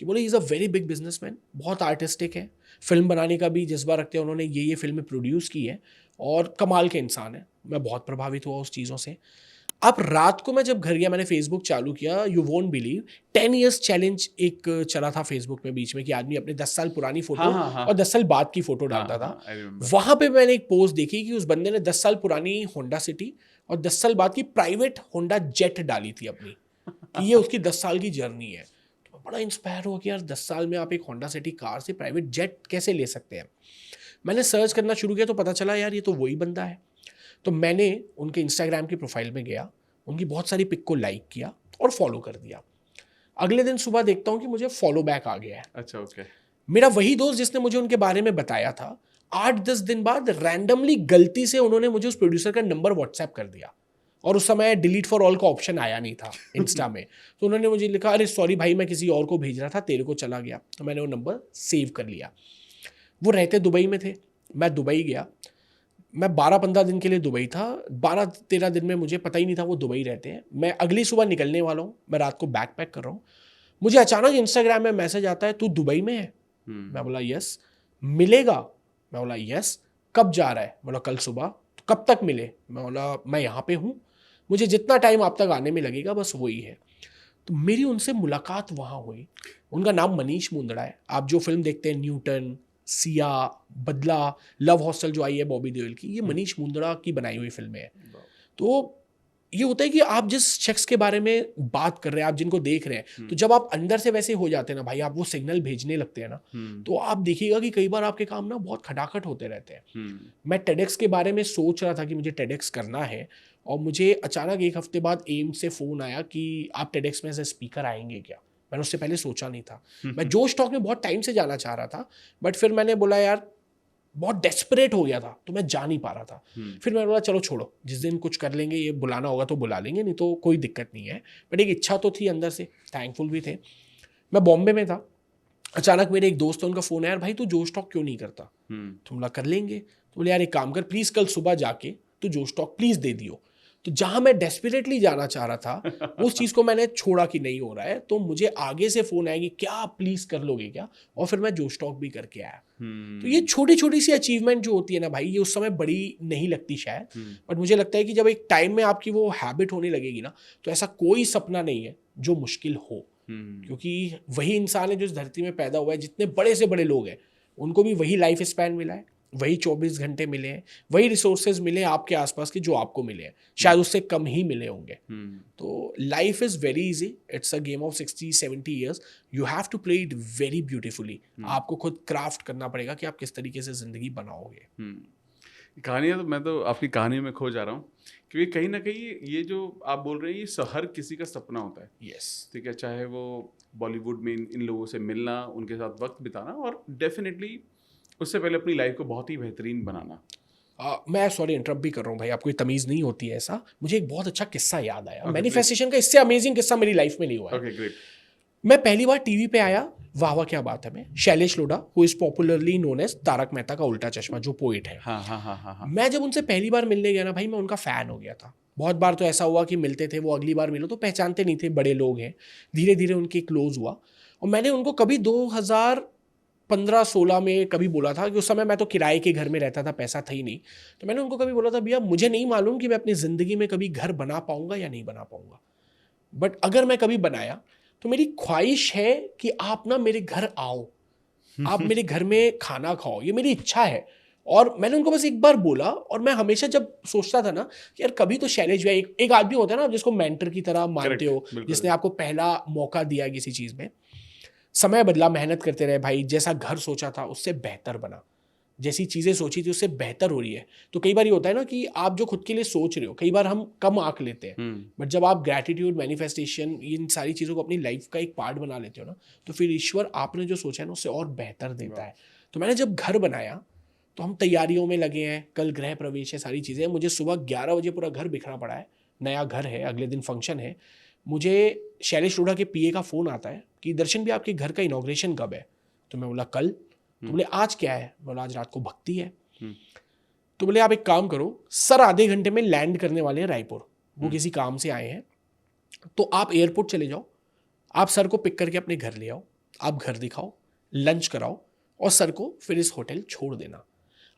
कि बोले is a very big businessman, बहुत आर्टिस्टिक है, फिल्म बनाने का भी जज्बा रखते हैं, उन्होंने ये फिल्में प्रोड्यूस की है और कमाल के इंसान है। मैं बहुत प्रभावित हुआ उस चीज़ों से। अब रात को मैं जब घर गया, मैंने फेसबुक चालू किया, you won't believe 10 years challenge एक चला था फेसबुक में बीच में, कि आदमी अपने 10 साल पुरानी फोटो और 10 साल बाद की फोटो डालता था। वहां पे मैंने एक पोस्ट देखी कि उस बंदे ने 10 साल पुरानी होंडा सिटी और 10 साल बाद की प्राइवेट होंडा जेट डाली थी अपनी, कि ये उसकी 10 साल की जर्नी है। तो बड़ा इंस्पायर हुआ कि यार 10 साल में आप एक होंडा सिटी कार से प्राइवेट जेट कैसे ले सकते हैं। मैंने सर्च करना शुरू किया तो पता चला यार ये तो वही बंदा है। तो मैंने उनके इंस्टाग्राम की प्रोफाइल में गया, उनकी बहुत सारी पिक को लाइक किया और फॉलो कर दिया। अगले दिन सुबह देखता हूँ कि मुझे फॉलो बैक आ गया है। अच्छा, ओके। मेरा वही दोस्त जिसने मुझे उनके बारे में बताया था, 8-10 दिन बाद रैंडमली गलती से उन्होंने मुझे उस प्रोड्यूसर का नंबर व्हाट्सएप कर दिया, और उस समय डिलीट फॉर ऑल का ऑप्शन आया नहीं था इंस्टा में। तो उन्होंने मुझे लिखा, अरे सॉरी भाई मैं किसी और को भेज रहा था, तेरे को चला गया। तो मैंने वो नंबर सेव कर लिया। वो रहते दुबई में थे, मैं दुबई गया। मैं 12-15 दिन के लिए दुबई था। 12-13 दिन में मुझे पता ही नहीं था वो दुबई रहते हैं। मैं अगली सुबह निकलने वाला हूँ, मैं रात को बैग पैक कर रहा हूँ, मुझे अचानक इंस्टाग्राम में मैसेज आता है, तू दुबई में है? मैं बोला यस। मिलेगा? मैं बोला यस। कब जा रहा है? बोला कल सुबह। तो कब तक मिले? मैं बोला मैं यहाँ पे हूँ, मुझे जितना टाइम आप तक आने में लगेगा बस वही है। तो मेरी उनसे मुलाकात वहाँ हुई। उनका नाम मनीष मुंदड़ा है। आप जो फिल्म देखते हैं न्यूटन, सिया, बदला, लव हॉस्टल जो आई है बॉबी देओल की, ये मनीष मुंदड़ा की बनाई हुई फिल्में हैं। तो ये होता है कि आप जिस शख्स के बारे में बात कर रहे हैं, आप जिनको देख रहे हैं, तो जब आप अंदर से वैसे हो जाते हैं ना भाई, आप वो सिग्नल भेजने लगते हैं ना, तो आप देखिएगा कि कई बार आपके काम ना बहुत खटाखट होते रहते हैं। मैं टेडेक्स के बारे में सोच रहा था कि मुझे टेडेक्स करना है, और मुझे अचानक एक हफ्ते बाद एम से फ़ोन आया कि आप टेडेक्स में एज ए स्पीकर आएंगे क्या। मैंने उससे पहले सोचा नहीं था। मैं जोश टॉक में बहुत टाइम से जाना चाह रहा था, बट फिर मैंने बोला यार बहुत डेस्परेट हो गया था, तो मैं जा नहीं पा रहा था। फिर मैंने बोला चलो छोड़ो, जिस दिन कुछ कर लेंगे, ये बुलाना होगा तो बुला लेंगे, नहीं तो कोई दिक्कत नहीं है। बट एक इच्छा तो थी अंदर से, थैंकफुल भी थे। मैं बॉम्बे में था, अचानक मेरे एक दोस्त है, उनका फ़ोन है, यार भाई तू जोश टॉक क्यों नहीं करता। तो बोला कर लेंगे। तो बोले यार एक काम कर प्लीज़, कल सुबह जाके तो जोश टॉक प्लीज़ दे दियो। तो जहाँ मैं डेस्परेटली जाना चाह रहा था, उस चीज़ को मैंने छोड़ा कि नहीं हो रहा है, तो मुझे आगे से फ़ोन आया कि क्या आप प्लीज़ कर लोगे क्या, और फिर मैं जोश टॉक भी करके आया। तो ये छोटी छोटी सी अचीवमेंट जो होती है ना भाई, ये उस समय बड़ी नहीं लगती शायद, बट मुझे लगता है कि जब एक टाइम में आपकी वो हैबिट होने लगेगी ना, तो ऐसा कोई सपना नहीं है जो मुश्किल हो, क्योंकि वही इंसान है जो इस धरती में पैदा हुआ है। जितने बड़े से बड़े लोग हैं, उनको भी वही लाइफ स्पैन मिला है, वही 24 घंटे मिले हैं, वही रिसोर्सेज मिले हैं आपके आसपास के जो आपको मिले हैं, शायद उससे कम ही मिले होंगे। तो life is very easy, it's a game of 60-70 years, you have to play it very beautifully. आपको खुद क्राफ्ट करना पड़ेगा कि आप किस तरीके से ज़िंदगी बनाओगे। कहानियाँ तो मैं तो आपकी कहानी में खो जा रहा हूँ, क्योंकि कहीं ना कहीं ये जो आप बोल रहे हैं ये हर किसी का सपना होता है। यस, ठीक है, चाहे वो बॉलीवुड में इन लोगों से मिलना, उनके साथ वक्त बिताना, और डेफिनेटली उससे पहले अपनी लाइफ को बहुत ही बेहतरीन बनाना। मैं सॉरी इंटरप्ट भी कर रहा हूँ भाई, आपको तमीज़ नहीं होती है ऐसा। मुझे एक बहुत अच्छा किस्सा याद आया, Okay, मैनिफेस्टेशन का। इससे अमेजिंग किस्सा मेरी लाइफ में नहीं हुआ है। Okay great. मैं पहली बार टीवी पे आया, वाह वाह क्या बात है, मैं Shailesh Lodha, who is popularly known as Taarak Mehta Ka Ooltah चश्मा, जो पोइट है। हाँ हाँ हाँ हाँ हाँ। मैं जब उनसे पहली बार मिलने गया ना भाई, मैं उनका फ़ैन हो गया था। बहुत बार तो ऐसा हुआ कि मिलते थे, वो अगली बार मिलो तो पहचानते नहीं थे, बड़े लोग हैं। धीरे धीरे उनके क्लोज हुआ, और मैंने उनको कभी 2015-16 में कभी बोला था कि उस समय मैं तो किराए के घर में रहता था, पैसा था ही नहीं। तो मैंने उनको कभी बोला था, भैया मुझे नहीं मालूम कि मैं अपनी ज़िंदगी में कभी घर बना पाऊंगा या नहीं बना पाऊंगा, बट अगर मैं कभी बनाया तो मेरी ख्वाहिश है कि आप ना मेरे घर आओ, आप मेरे घर में खाना खाओ, ये मेरी इच्छा है। और मैंने उनको बस एक बार बोला, और मैं हमेशा जब सोचता था ना कि यार कभी तो शैलेश भाई, एक आदमी होता है ना जिसको मेंटर की तरह मानते Correct, हो, बिल्कुल। जिसने आपको पहला मौका दिया किसी चीज़ में। समय बदला, मेहनत करते रहे भाई, जैसा घर सोचा था उससे बेहतर बना, जैसी चीज़ें सोची थी उससे बेहतर हो रही है। तो कई बार ये होता है ना कि आप जो खुद के लिए सोच रहे हो, कई बार हम कम आंक लेते हैं, बट जब आप ग्रैटिट्यूड, मैनिफेस्टेशन, इन सारी चीज़ों को अपनी लाइफ का एक पार्ट बना लेते हो ना, तो फिर ईश्वर आपने जो सोचा है ना उससे और बेहतर देता है। तो मैंने जब घर बनाया तो हम तैयारियों में लगे हैं, कल गृह प्रवेश है, सारी चीज़ें। मुझे सुबह 11 बजे पूरा घर बिखरा पड़ा है, नया घर है, अगले दिन फंक्शन है। मुझे शैलेश लोढ़ा के पीए का फ़ोन आता है कि दर्शन भी आपके घर का इनॉग्रेशन कब है। तो मैं बोला कल। तो बोले आज क्या है। बोला आज रात को भक्ति है। तो बोले आप एक काम करो, सर आधे घंटे में लैंड करने वाले हैं रायपुर, वो किसी काम से आए हैं, तो आप एयरपोर्ट चले जाओ, आप सर को पिक करके अपने घर ले आओ, आप घर दिखाओ, लंच कराओ, और सर को फिर इस होटल छोड़ देना।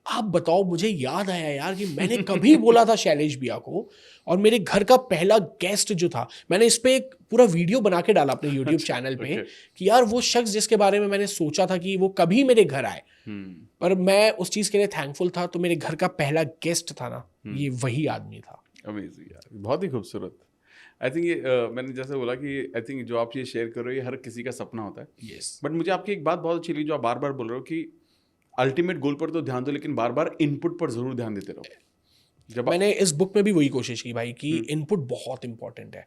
आप बताओ, मुझे याद आया यार कि मैंने कभी बोला था शैलेश भैया को, और मेरे घर का पहला गेस्ट जो था, मैंने इस पे एक पूरा वीडियो बना के डाला अपने यूट्यूब चैनल पे कि यार वो शख्स जिसके बारे में मैंने सोचा था कि वो कभी मेरे घर आए, पर मैं उस चीज़ के लिए थैंकफुल था, तो मेरे घर का पहला गेस्ट था ना, ये वही आदमी था। अमेजिंग यार, बहुत ही खूबसूरत। आई थिंक ये मैंने जैसे बोला कि आई थिंक जो आप ये शेयर कर रहे हो ये हर किसी का सपना होता है। यस, बट मुझे आपकी एक बात बहुत अच्छी लगी जो आप बार बार बोल रहे हो कि अल्टीमेट गोल पर तो ध्यान दो, लेकिन बार बार इनपुट पर जरूर ध्यान देते रहो। जब मैंने इस बुक में भी वही कोशिश की भाई कि इनपुट बहुत इंपॉर्टेंट है।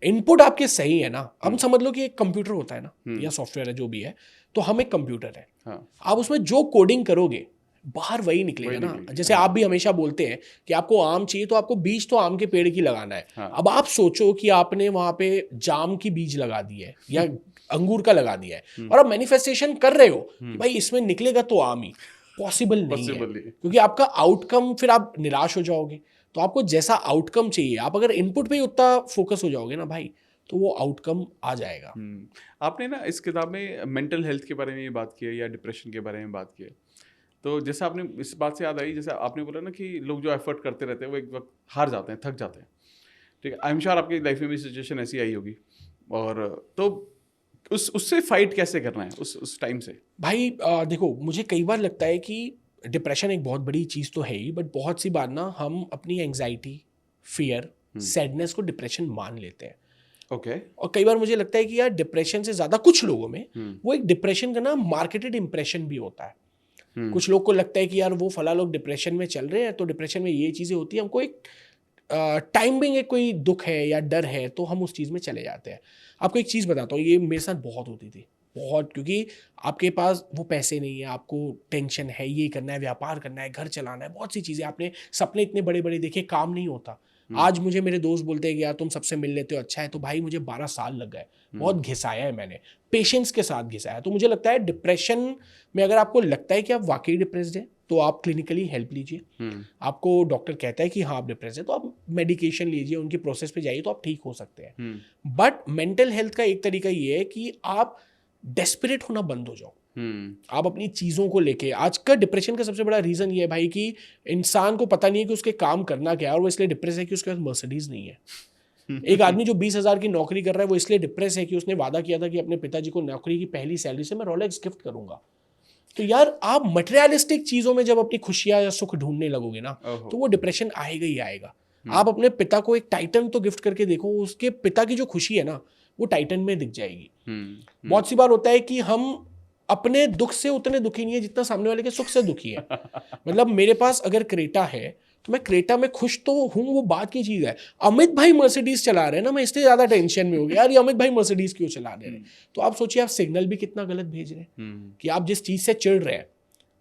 इनपुट आपके सही है ना, हम समझ लो कि एक कंप्यूटर होता है ना, या सॉफ्टवेयर है जो भी है, तो हम एक कंप्यूटर है। हाँ, आप उसमें जो कोडिंग करोगे बाहर वही निकलेगा ना। जैसे आप भी हमेशा बोलते हैं कि आपको आम चाहिए तो आपको बीज तो आम के पेड़ की लगाना है। हाँ। अब आप सोचो कि आपने वहां पे जाम की बीज लगा दी है या अंगूर का लगा दिया है, और आप मैनिफेस्टेशन कर रहे हो कि भाई इसमें निकलेगा तो आम ही, पॉसिबल नहीं है, Possible नहीं है। क्योंकि आपका आउटकम, फिर आप निराश हो जाओगे। तो आपको जैसा आउटकम चाहिए, आप अगर इनपुट पे ही उतना फोकस हो जाओगे ना भाई, तो वो आउटकम आ जाएगा। आपने ना इस किताब में मेंटल हेल्थ के बारे में ये बात की है या डिप्रेशन के बारे में बात की है, तो जैसे आपने इस बात से याद आई, जैसे आपने बोला ना कि लोग जो एफर्ट करते रहते हैं वो एक वक्त हार जाते हैं, थक जाते हैं। ठीक है, आई एम श्योर आपकी लाइफ में भी सिचुएशन ऐसी आई होगी, और तो उससे फाइट कैसे करना है उस टाइम से? भाई देखो, मुझे कई बार लगता है कि डिप्रेशन एक बहुत बड़ी चीज़ तो है ही, बट बहुत सी बार ना हम अपनी एंग्जाइटी, फियर सैडनेस को डिप्रेशन मान लेते हैं। ओके। और कई बार मुझे लगता है कि यार डिप्रेशन से ज़्यादा कुछ लोगों में वो एक डिप्रेशन का ना मार्केटेड इंप्रेशन भी होता है। कुछ लोग को लगता है कि यार वो फला लोग डिप्रेशन में चल रहे हैं तो डिप्रेशन में ये चीज़ें होती है, हमको एक टाइम बिंग एक कोई दुख है या डर है तो हम उस चीज़ में चले जाते हैं। आपको एक चीज़ बताता हूँ, ये मेरे साथ बहुत होती थी, बहुत, क्योंकि आपके पास वो पैसे नहीं है, आपको टेंशन है, ये करना है, व्यापार करना है, घर चलाना है, बहुत सी चीज़ें, आपने सपने इतने बड़े बड़े देखे, काम नहीं होता। आज मुझे मेरे दोस्त बोलते हैं कि यार तुम सबसे मिल लेते हो, अच्छा है, तो भाई मुझे 12 साल लग गए, बहुत घिसाया है मैंने, पेशेंस के साथ घिसाया। तो मुझे लगता है डिप्रेशन में अगर आपको लगता है कि आप वाकई डिप्रेस्ड हैं तो आप क्लिनिकली हेल्प लीजिए। आपको डॉक्टर कहता है कि हाँ आप डिप्रेस हैं तो आप मेडिकेशन लीजिए, उनकी प्रोसेस पे जाइए तो आप ठीक हो सकते हैं। बट मेंटल हेल्थ का एक तरीका ये है कि आप डेस्परेट होना बंद हो जाओ। आप अपनी चीज़ों को लेके, आज का डिप्रेशन का सबसे बड़ा रीज़न ये है भाई कि इंसान को पता नहीं है कि उसके काम करना क्या है, और वो इसलिए डिप्रेस है कि उसके पास मर्सिडीज नहीं है। एक आदमी जो 20,000 की नौकरी कर रहा है वो इसलिए डिप्रेस है कि उसने वादा किया था कि अपने पिताजी को नौकरी की पहली सैलरी से मैं रोलेक्स गिफ्ट करूंगा। तो यार आप मटेरियलिस्टिक चीज़ों में जब अपनी खुशियां या सुख ढूंढने लगोगे ना तो वो डिप्रेशन आएगा ही आएगा। आप अपने पिता को एक टाइटन तो गिफ्ट करके देखो, उसके पिता की जो खुशी है ना वो टाइटन में दिख जाएगी। बहुत सी बार होता है कि हम अपने दुख से उतने दुखी नहीं है जितना सामने वाले के सुख से दुखी है। मतलब मेरे पास अगर क्रेटा है तो मैं क्रेटा में खुश तो हूँ, वो बात की चीज़ है। अमित भाई मर्सिडीज चला रहे हैं ना, मैं इसलिए ज़्यादा टेंशन में हो गया, यार ये अमित भाई मर्सिडीज क्यों चला रहे हैं। तो आप सोचिए आप सिग्नल भी कितना गलत भेज रहे हैं कि आप जिस चीज़ से चिढ़ रहे हैं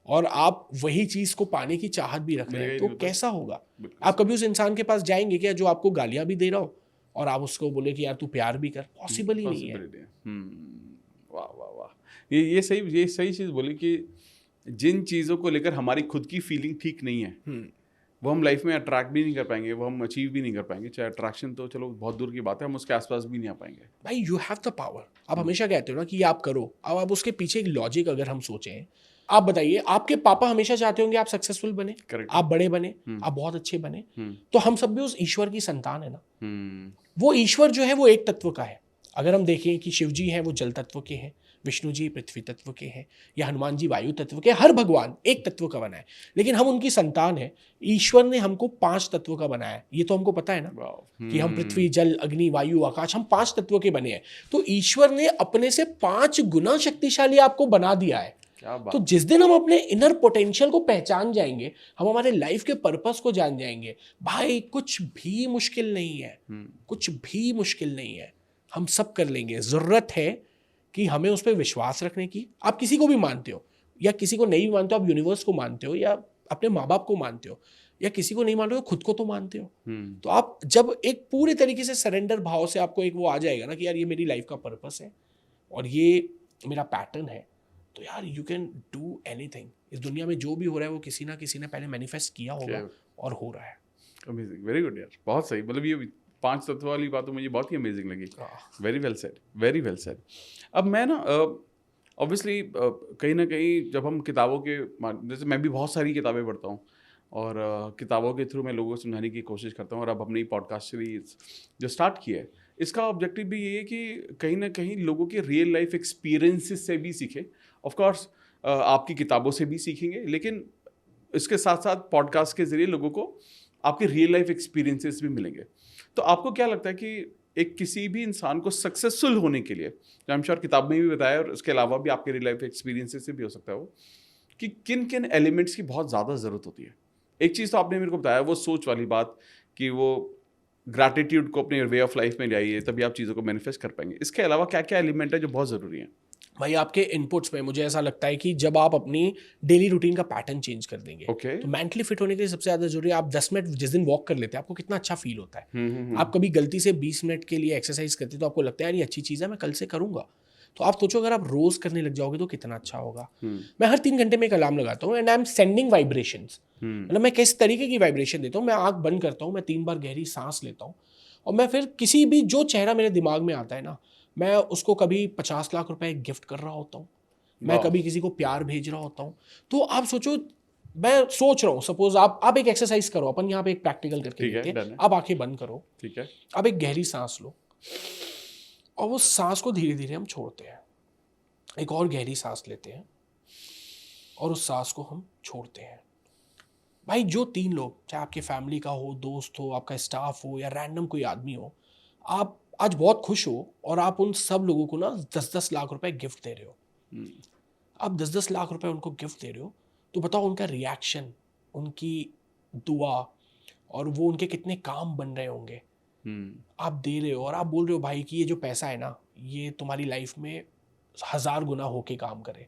और आप वही चीज़ को पाने की चाहत भी रख रहे हैं, तो कैसा होगा। आप कभी उस इंसान के पास जाएंगे क्या जो आपको गालियाँ भी दे रहा हो और आप उसको बोले कि यार तू प्यार भी कर? पॉसिबल ही नहीं है। वाह वाह वाह, ये सही चीज़ बोली कि जिन चीज़ों को लेकर हमारी खुद की फीलिंग ठीक नहीं है वो हम लाइफ में अट्रैक्ट भी नहीं कर पाएंगे, वो हम अचीव भी नहीं कर पाएंगे। चाहे अट्रैक्शन तो चलो बहुत दूर की बात है, हम उसके आसपास भी नहीं आ पाएंगे। भाई यू हैव द पावर। आप हमेशा कहते हो ना कि ये आप करो, अब आप उसके पीछे एक लॉजिक अगर हम सोचें, आप बताइए आपके पापा हमेशा चाहते होंगे आप सक्सेसफुल बने, Correct. आप बड़े बने, आप बहुत अच्छे बने, तो हम सब भी उस ईश्वर की संतान है ना। वो ईश्वर जो है वो एक तत्व का है। अगर हम देखें कि शिव जी हैं वो जल तत्व के हैं, विष्णु जी पृथ्वी तत्व के हैं, या हनुमान जी वायु तत्व के, हर भगवान एक तत्व का बना है, लेकिन हम उनकी संतान है। ईश्वर ने हमको 5 तत्व का बनाया है, ये तो हमको पता है ना कि हम पृथ्वी जल अग्नि वायु आकाश, हम 5 तत्वों के बने हैं। तो ईश्वर ने अपने से 5 गुना शक्तिशाली आपको बना दिया है। तो जिस दिन हम अपने इनर पोटेंशियल को पहचान जाएंगे, हम हमारे लाइफ के पर्पस को जान जाएंगे, भाई कुछ भी मुश्किल नहीं है, कुछ भी मुश्किल नहीं है, हम सब कर लेंगे। जरूरत है कि हमें उस पर विश्वास रखने की। आप किसी को भी मानते हो या किसी को नहीं मानते हो, आप यूनिवर्स को मानते हो या अपने माँ बाप को मानते हो या किसी को नहीं मान रहे हो, खुद को तो मानते हो। तो आप जब एक पूरे तरीके से सरेंडर भाव से आपको एक वो आ जाएगा ना कि यार ये मेरी लाइफ का पर्पस है और ये मेरा पैटर्न है, तो यार यू कैन डू एनीथिंग। इस दुनिया में जो भी हो रहा है वो किसी ना किसी ने पहले मैनिफेस्ट किया होगा और हो रहा है। अमेजिंग, वेरी गुड यार, बहुत सही। मतलब ये 5 तत्व वाली बात तो मुझे बहुत ही अमेजिंग लगी। Very well said, very well said. अब मैं ना ऑब्वियसली कहीं ना कहीं जब हम किताबों के, जैसे मैं भी बहुत सारी किताबें पढ़ता हूँ और किताबों के थ्रू मैं लोगों को समझाने की कोशिश करता हूँ। और अब अपनी पॉडकास्ट सीरीज जो स्टार्ट की है, इसका ऑब्जेक्टिव भी ये है कि कहीं ना कहीं लोगों के रियल लाइफ एक्सपीरियंसेस से भी सीखें। ऑफ कोर्स आपकी किताबों से भी सीखेंगे, लेकिन इसके साथ साथ पॉडकास्ट के ज़रिए लोगों को आपके रियल लाइफ एक्सपीरियंसेस भी मिलेंगे। तो आपको क्या लगता है कि एक किसी भी इंसान को सक्सेसफुल होने के लिए, आई एम श्योर किताब में भी बताया और उसके अलावा भी आपके रियल लाइफ एक्सपीरियंसेस से भी हो सकता है वो, कि किन किन एलिमेंट्स की बहुत ज़्यादा ज़रूरत होती है। एक चीज़ तो आपने मेरे को बताया, वो सोच वाली बात कि वो ग्रैटिट्यूड को अपने वे ऑफ लाइफ में लाइए, तभी आप चीज़ों को मैनिफेस्ट कर पाएंगे। इसके अलावा क्या क्या एलिमेंट है जो बहुत ज़रूरी है? भाई आपके इनपुट्स में मुझे ऐसा लगता है कि जब आप अपनी डेली रूटीन का पैटर्न चेंज कर देंगे, तो मेंटली फिट होने के लिए सबसे ज़्यादा जरूरी है आप 10 मिनट जिस दिन वॉक कर लेते हैं, आपको कितना अच्छा फील होता है। आप कभी गलती से 20 मिनट के लिए एक्सरसाइज करते हैं तो आपको लगता है यार ये अच्छी चीज़ है, मैं कल से करूँगा। तो आप सोचो अगर आप रोज़ करने लग जाओगे तो कितना अच्छा होगा। मैं हर 3 घंटे में एक अलार्म लगाता हूँ and I am sending vibrations. मतलब मैं किस तरीके की वाइब्रेशन देता हूँ, मैं आँख बंद करता हूँ, मैं 3 बार गहरी सांस लेता हूँ और मैं फिर किसी भी जो चेहरा मेरे दिमाग में आता है ना, मैं उसको कभी 50 लाख रुपए गिफ्ट कर रहा होता हूँ, मैं कभी किसी को प्यार भेज रहा होता हूँ। तो आप सोचो, मैं सोच रहा हूँ सपोज आप एक एक्सरसाइज करो, अपन यहाँ पे एक प्रैक्टिकल करके देखते हैं। आप आंखें बंद करो, ठीक है, आप एक गहरी सांस लो और वो सांस को धीरे धीरे हम छोड़ते हैं, एक और गहरी सांस लेते हैं और उस सांस को हम छोड़ते हैं। भाई जो 3 लोग, चाहे आपके फैमिली का हो, दोस्त हो, आपका स्टाफ हो या रैंडम कोई आदमी हो, आप आज बहुत खुश हो और आप उन सब लोगों को ना 10-10 लाख रुपए गिफ्ट दे रहे हो। आप 10-10 लाख रुपए उनको गिफ्ट दे रहे हो, तो बताओ उनका रिएक्शन, उनकी दुआ और वो उनके कितने काम बन रहे होंगे। आप दे रहे हो और आप बोल रहे हो भाई कि ये जो पैसा है ना, ये तुम्हारी लाइफ में 1000 गुना होके काम करे।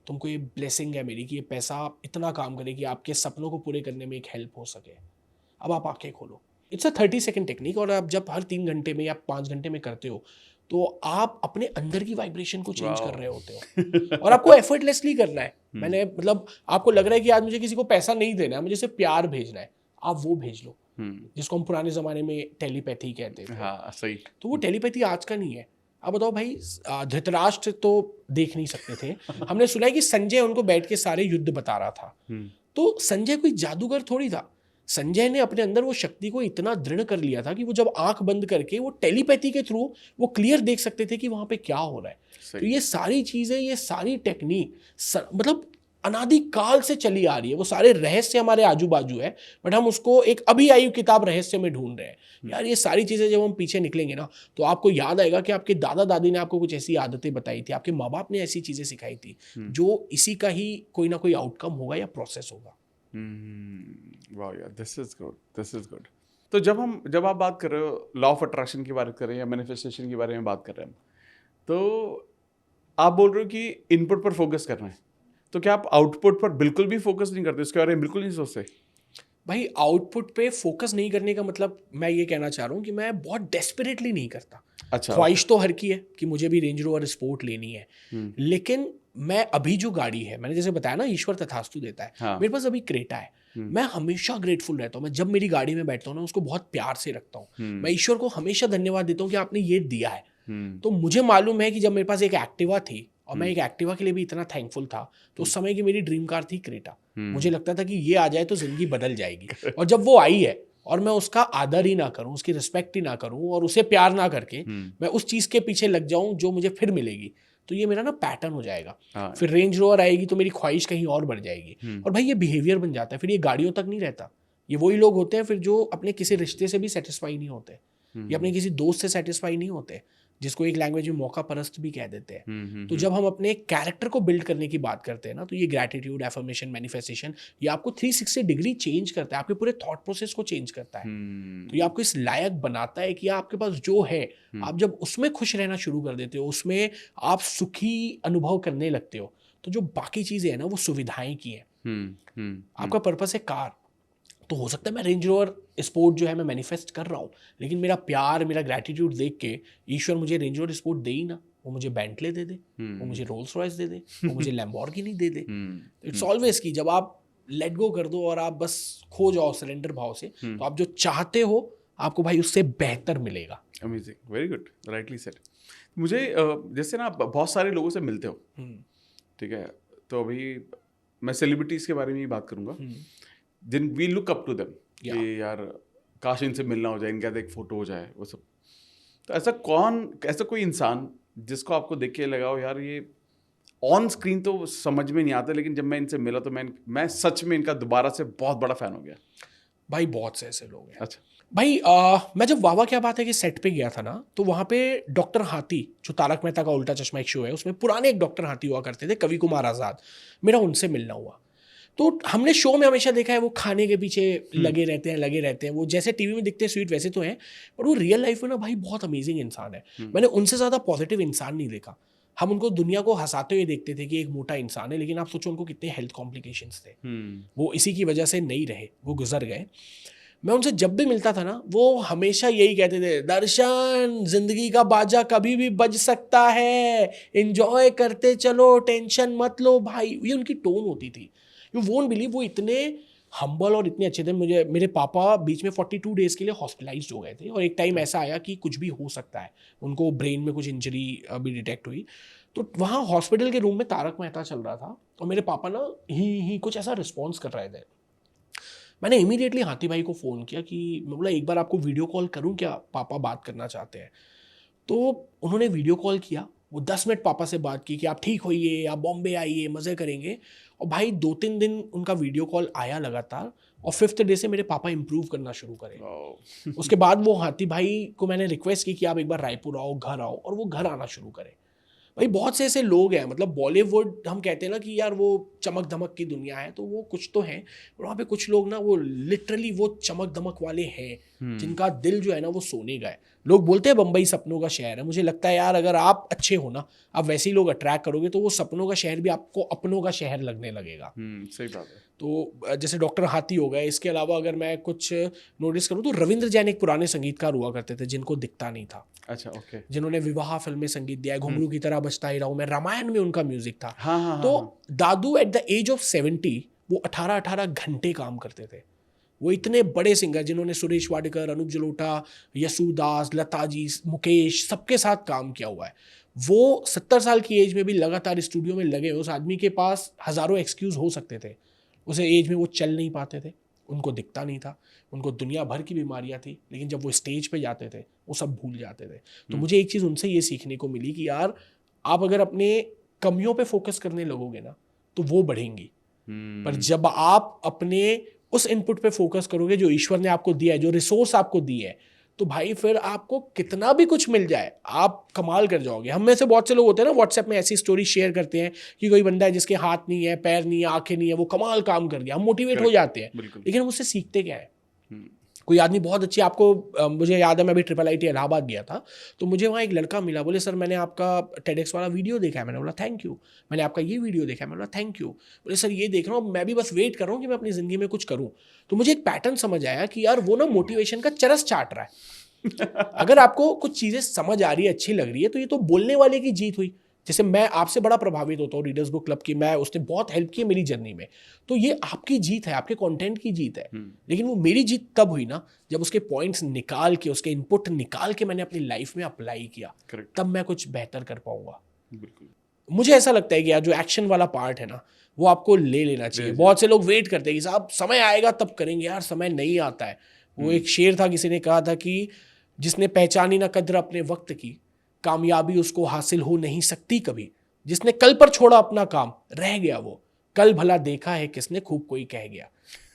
तुमको ये ब्लेसिंग है मेरी कि ये पैसा इतना काम करे कि आपके सपनों को पूरे करने में एक हेल्प हो सके। अब आप आंखें खोलो। इट्स अ 30 सेकेंड टेक्निक और आप जब हर 3 घंटे में या 5 घंटे में करते हो तो आप अपने अंदर की वाइब्रेशन को चेंज कर रहे होते हो और आपको एफर्टलेसली करना है। मैंने मतलब आपको लग रहा है कि आज मुझे किसी को पैसा नहीं देना है, मुझे सिर्फ प्यार भेजना है, आप वो भेज लो, जिसको हम पुराने ज़माने में टेलीपैथी कहते थे। हाँ सही। तो वो टेलीपैथी आज का नहीं है। अब बताओ भाई, धृतराष्ट्र तो देख नहीं सकते थे, हमने सुना है कि संजय उनको बैठ के सारे युद्ध बता रहा था। तो संजय कोई जादूगर थोड़ी था। संजय ने अपने अंदर वो शक्ति को इतना दृढ़ कर लिया था कि वो जब आंख बंद करके वो टेलीपैथी के थ्रू वो क्लियर देख सकते थे कि वहां पे क्या हो रहा है। तो ये सारी चीजें, ये सारी टेक्निक मतलब अनादिकाल से चली आ रही है। वो सारे रहस्य हमारे आजू बाजू है, बट हम उसको एक अभी आई किताब रहस्य में ढूंढ रहे हैं। यार ये सारी चीजें जब हम पीछे निकलेंगे ना, तो आपको याद आएगा कि आपके दादा दादी ने आपको कुछ ऐसी आदतें बताई थी, आपके माँ बाप ने ऐसी चीजें सिखाई थी, जो इसी का ही कोई ना कोई आउटकम होगा या प्रोसेस होगा। वाह यार, this is good, this is good. तो जब आप बात कर रहे हो लॉ ऑफ अट्रैक्शन की बात कर रहे हैं या मैनिफेस्टेशन के बारे में बात कर रहे हैं, तो आप बोल रहे हो कि इनपुट पर फोकस करना है, तो क्या आप आउटपुट पर बिल्कुल भी फोकस नहीं करते, उसके बारे में बिल्कुल नहीं सोचते? भाई आउटपुट पे फोकस नहीं करने का मतलब मैं ये कहना चाह रहा हूँ कि मैं बहुत डेस्परेटली नहीं करता। अच्छा, ख्वाहिश तो हर की है कि मुझे भी रेंज रोवर स्पोर्ट लेनी है, लेकिन मैं अभी जो गाड़ी है, मैंने जैसे बताया ना ईश्वर तथास्तु देता है, हाँ। मेरे पास अभी क्रेटा है, मैं हमेशा ग्रेटफुल रहता हूँ। मैं जब मेरी गाड़ी में बैठता हूँ ना, उसको बहुत प्यार से रखता हूँ। मैं ईश्वर को हमेशा धन्यवाद देता हूँ कि आपने ये दिया है। तो मुझे मालूम है कि जब मेरे पास एक एक्टिवा थी और मैं एक एक्टिवा के लिए भी इतना थैंकफुल था, तो उस समय की मेरी ड्रीम कार थी क्रेटा। मुझे लगता था कि ये आ जाए तो जिंदगी बदल जाएगी। और जब वो आई है और मैं उसका आदर ही ना करूं, उसकी रिस्पेक्ट ही ना करूं और उसे प्यार ना करके मैं उस चीज के पीछे लग जाऊं जो मुझे फिर मिलेगी, तो ये मेरा ना पैटर्न हो जाएगा। फिर रेंज रोवर आएगी तो मेरी ख्वाहिश कहीं और बढ़ जाएगी और भाई ये बिहेवियर बन जाता है। फिर ये गाड़ियों तक नहीं रहता। ये वही लोग होते हैं फिर जो अपने किसी रिश्ते से भी सेटिस्फाई नहीं होते, या अपने किसी दोस्त से सेटिस्फाई नहीं होते, जिसको एक लैंग्वेज में मौका परस्त भी कह देते हैं। तो जब हम अपने कैरेक्टर को बिल्ड करने की बात करते हैं ना, तो ये ग्रैटिट्यूड, एफर्मेशन, मैनिफेस्टेशन, ये आपको 360 डिग्री चेंज करता है, आपके पूरे थॉट प्रोसेस को चेंज करता है। तो ये आपको इस लायक बनाता है कि आपके पास जो है, आप जब उसमें खुश रहना शुरू कर देते हो, उसमें आप सुखी अनुभव करने लगते हो, तो जो बाकी चीज़ें हैं ना, वो सुविधाएं की हैं। आपका पर्पस है कार, तो हो सकता है मैं रेंज रोवर स्पोर्ट जो है मैं मैनिफेस्ट कर रहा हूँ, लेकिन मेरा प्यार, मेरा ग्रैटिट्यूड देख के ईश्वर मुझे रेंज रोवर स्पोर्ट दे ही ना, वो मुझे बेंटले दे दे, वो मुझे रोल्स रॉयस दे दे, वो मुझे Lamborghini they they. It's always की जब आप लेट गो कर दो और आप बस खो जाओ सरेंडर भाव से, तो आप जो चाहते हो आपको भाई उससे बेहतर मिलेगा। Amazing, very good, rightly said. मुझे जैसे ना बहुत सारे लोगों से मिलते हो, ठीक है, तो अभी मैं सेलिब्रिटीज़ के बारे में ही बात करूँगा, जिन we look up to them कि यार काश इनसे मिलना हो जाए, इनके साथ एक फ़ोटो हो जाए, वो सब। तो ऐसा कोई इंसान जिसको आपको देख के लगा हो यार ये ऑन स्क्रीन तो समझ में नहीं आता, लेकिन जब मैं इनसे मिला तो मैं सच में इनका दोबारा से बहुत बड़ा फ़ैन हो गया? भाई बहुत से ऐसे लोग हैं। अच्छा भाई मैं जब वावा क्या बात है कि सेट पे गया था ना, तो वहाँ पे डॉक्टर हाथी, जो तारक मेहता का उल्टा चश्मा एक शो है, उसमें पुराने एक डॉक्टर हाथी हुआ करते थे, कवि कुमार आज़ाद, मेरा उनसे मिलना हुआ। तो हमने शो में हमेशा देखा है वो खाने के पीछे लगे रहते हैं, वो जैसे टीवी में दिखते हैं स्वीट वैसे तो हैं, पर वो रियल लाइफ में ना भाई बहुत अमेजिंग इंसान है। मैंने उनसे ज़्यादा पॉजिटिव इंसान नहीं देखा। हम उनको दुनिया को हंसाते हुए देखते थे कि एक मोटा इंसान है, लेकिन आप सोचो उनको कितने हेल्थ कॉम्प्लिकेशंस थे, वो इसी की वजह से नहीं रहे, वो गुजर गए। मैं उनसे जब भी मिलता था ना, वो हमेशा यही कहते थे, दर्शन जिंदगी का बाजा कभी भी बज सकता है, एंजॉय करते चलो, टेंशन मत लो भाई। ये उनकी टोन होती थी। यू वोंट बिलीव, वो इतने हम्बल और इतने अच्छे थे। मेरे पापा बीच में 42 डेज के लिए हॉस्पिटलाइज्ड हो गए थे और एक टाइम ऐसा आया कि कुछ भी हो सकता है, उनको ब्रेन में कुछ इंजरी अभी डिटेक्ट हुई। तो वहाँ हॉस्पिटल के रूम में तारक मेहता चल रहा था और मेरे पापा ना ही कुछ ऐसा रिस्पॉन्स कर रहे थे। मैंने इमीडिएटली हाथी भाई को फ़ोन किया कि मैं बोला एक बार आपको वीडियो कॉल करूं क्या, पापा बात करना चाहते हैं। तो उन्होंने वीडियो कॉल किया, वो 10 मिनट पापा से बात की कि आप ठीक होइए, आप बॉम्बे आइए, मज़े करेंगे। और भाई 2-3 दिन उनका वीडियो कॉल आया लगातार। और 5th डे से मेरे पापा इंप्रूव करना शुरू करे। वाओ। उसके बाद वो हाथी भाई को मैंने रिक्वेस्ट की कि आप एक बार रायपुर आओ, घर आओ, और वो घर आना शुरू करे। भाई बहुत से ऐसे लोग हैं, मतलब बॉलीवुड हम कहते हैं ना कि यार वो चमक धमक की दुनिया है, तो वो कुछ तो है, वहाँ पे कुछ लोग ना वो लिटरली वो चमक धमक वाले हैं जिनका दिल जो है ना वो सोने का है। लोग बोलते हैं बम्बई सपनों का शहर है, मुझे लगता है यार अगर आप अच्छे हो ना, आप वैसे ही लोग अट्रैक्ट करोगे तो वो सपनों का शहर भी आपको अपनों का शहर लगने लगेगा। सही बात है। तो जैसे डॉक्टर हाथी हो गए, इसके अलावा अगर मैं कुछ नोटिस करूँ तो रविंद्र जैन एक पुराने संगीतकार हुआ करते थे जिनको दिखता नहीं था, अच्छा, ओके। जिन्होंने विवाह फिल्म में संगीत दिया है, घुंघरू की तरह बजता ही रहूं मैं, रामायण में उनका म्यूजिक था। हाँ हाँ तो हाँ। दादू एट द एज ऑफ 70 वो 18-18 घंटे काम करते थे। वो इतने बड़े सिंगर जिन्होंने सुरेश वाडकर, अनूप जलोटा, यसुदास, लता जी, मुकेश, सबके साथ काम किया हुआ है। वो 70 साल की एज में भी लगातार स्टूडियो में लगे। उस आदमी के पास हजारों एक्सक्यूज हो सकते थे, उस एज में वो चल नहीं पाते थे, उनको दिखता नहीं था, उनको दुनिया भर की बीमारियां थी, लेकिन जब वो स्टेज पे जाते थे वो सब भूल जाते थे। तो मुझे एक चीज़ उनसे ये सीखने को मिली कि यार आप अगर अपने कमियों पे फोकस करने लगोगे ना तो वो बढ़ेंगी, पर जब आप अपने उस इनपुट पे फोकस करोगे जो ईश्वर ने आपको दिया है, जो रिसोर्स आपको दी है, तो भाई फिर आपको कितना भी कुछ मिल जाए आप कमाल कर जाओगे। हम में से बहुत से लोग होते हैं ना व्हाट्सएप में ऐसी स्टोरी शेयर करते हैं कि कोई बंदा है जिसके हाथ नहीं है, पैर नहीं है, आंखें नहीं है, वो कमाल काम कर गया, हम मोटिवेट हो जाते हैं, बिल्कुल। लेकिन हम उससे सीखते क्या है। कोई आदमी बहुत अच्छी आपको मुझे याद है मैं अभी IIIT इलाहाबाद गया था, तो मुझे वहाँ एक लड़का मिला, बोले सर मैंने आपका TEDx वाला वीडियो देखा है। मैंने बोला थैंक यू। मैंने आपका ये वीडियो देखा है। मैंने बोला थैंक यू। बोले सर ये देख रहा हूँ, मैं भी बस वेट कर रहा हूँ कि मैं अपनी ज़िंदगी में कुछ करूँ। तो मुझे एक पैटर्न समझ आया कि यार वो ना मोटिवेशन का चरस चाट रहा है। अगर आपको कुछ चीज़ें समझ आ रही है, अच्छी लग रही है, तो ये तो बोलने वाले की जीत हुई। जैसे मैं आपसे बड़ा प्रभावित होता हूँ रीडर्स बुक क्लब की, मैं उसने बहुत हेल्प की है मेरी जर्नी में, तो ये आपकी जीत है, आपके कंटेंट की जीत है। लेकिन वो मेरी जीत तब हुई ना जब उसके पॉइंट्स निकाल के, उसके इनपुट निकाल के मैंने अपनी लाइफ में अप्लाई किया, तब मैं कुछ बेहतर कर पाऊंगा। बिल्कुल। मुझे ऐसा लगता है कि यार जो एक्शन वाला पार्ट है ना वो आपको ले लेना चाहिए। बहुत से लोग वेट करते हैं कि साहब समय आएगा तब करेंगे, यार समय नहीं आता है। वो एक शेर था, किसी ने कहा था कि जिसने पहचानी ना कद्र अपने वक्त की, कामयाबी उसको हासिल हो नहीं सकती कभी। जिसने कल पर छोड़ा अपना काम, रह गया वो कल भला देखा है किसने, खूब कोई कह गया।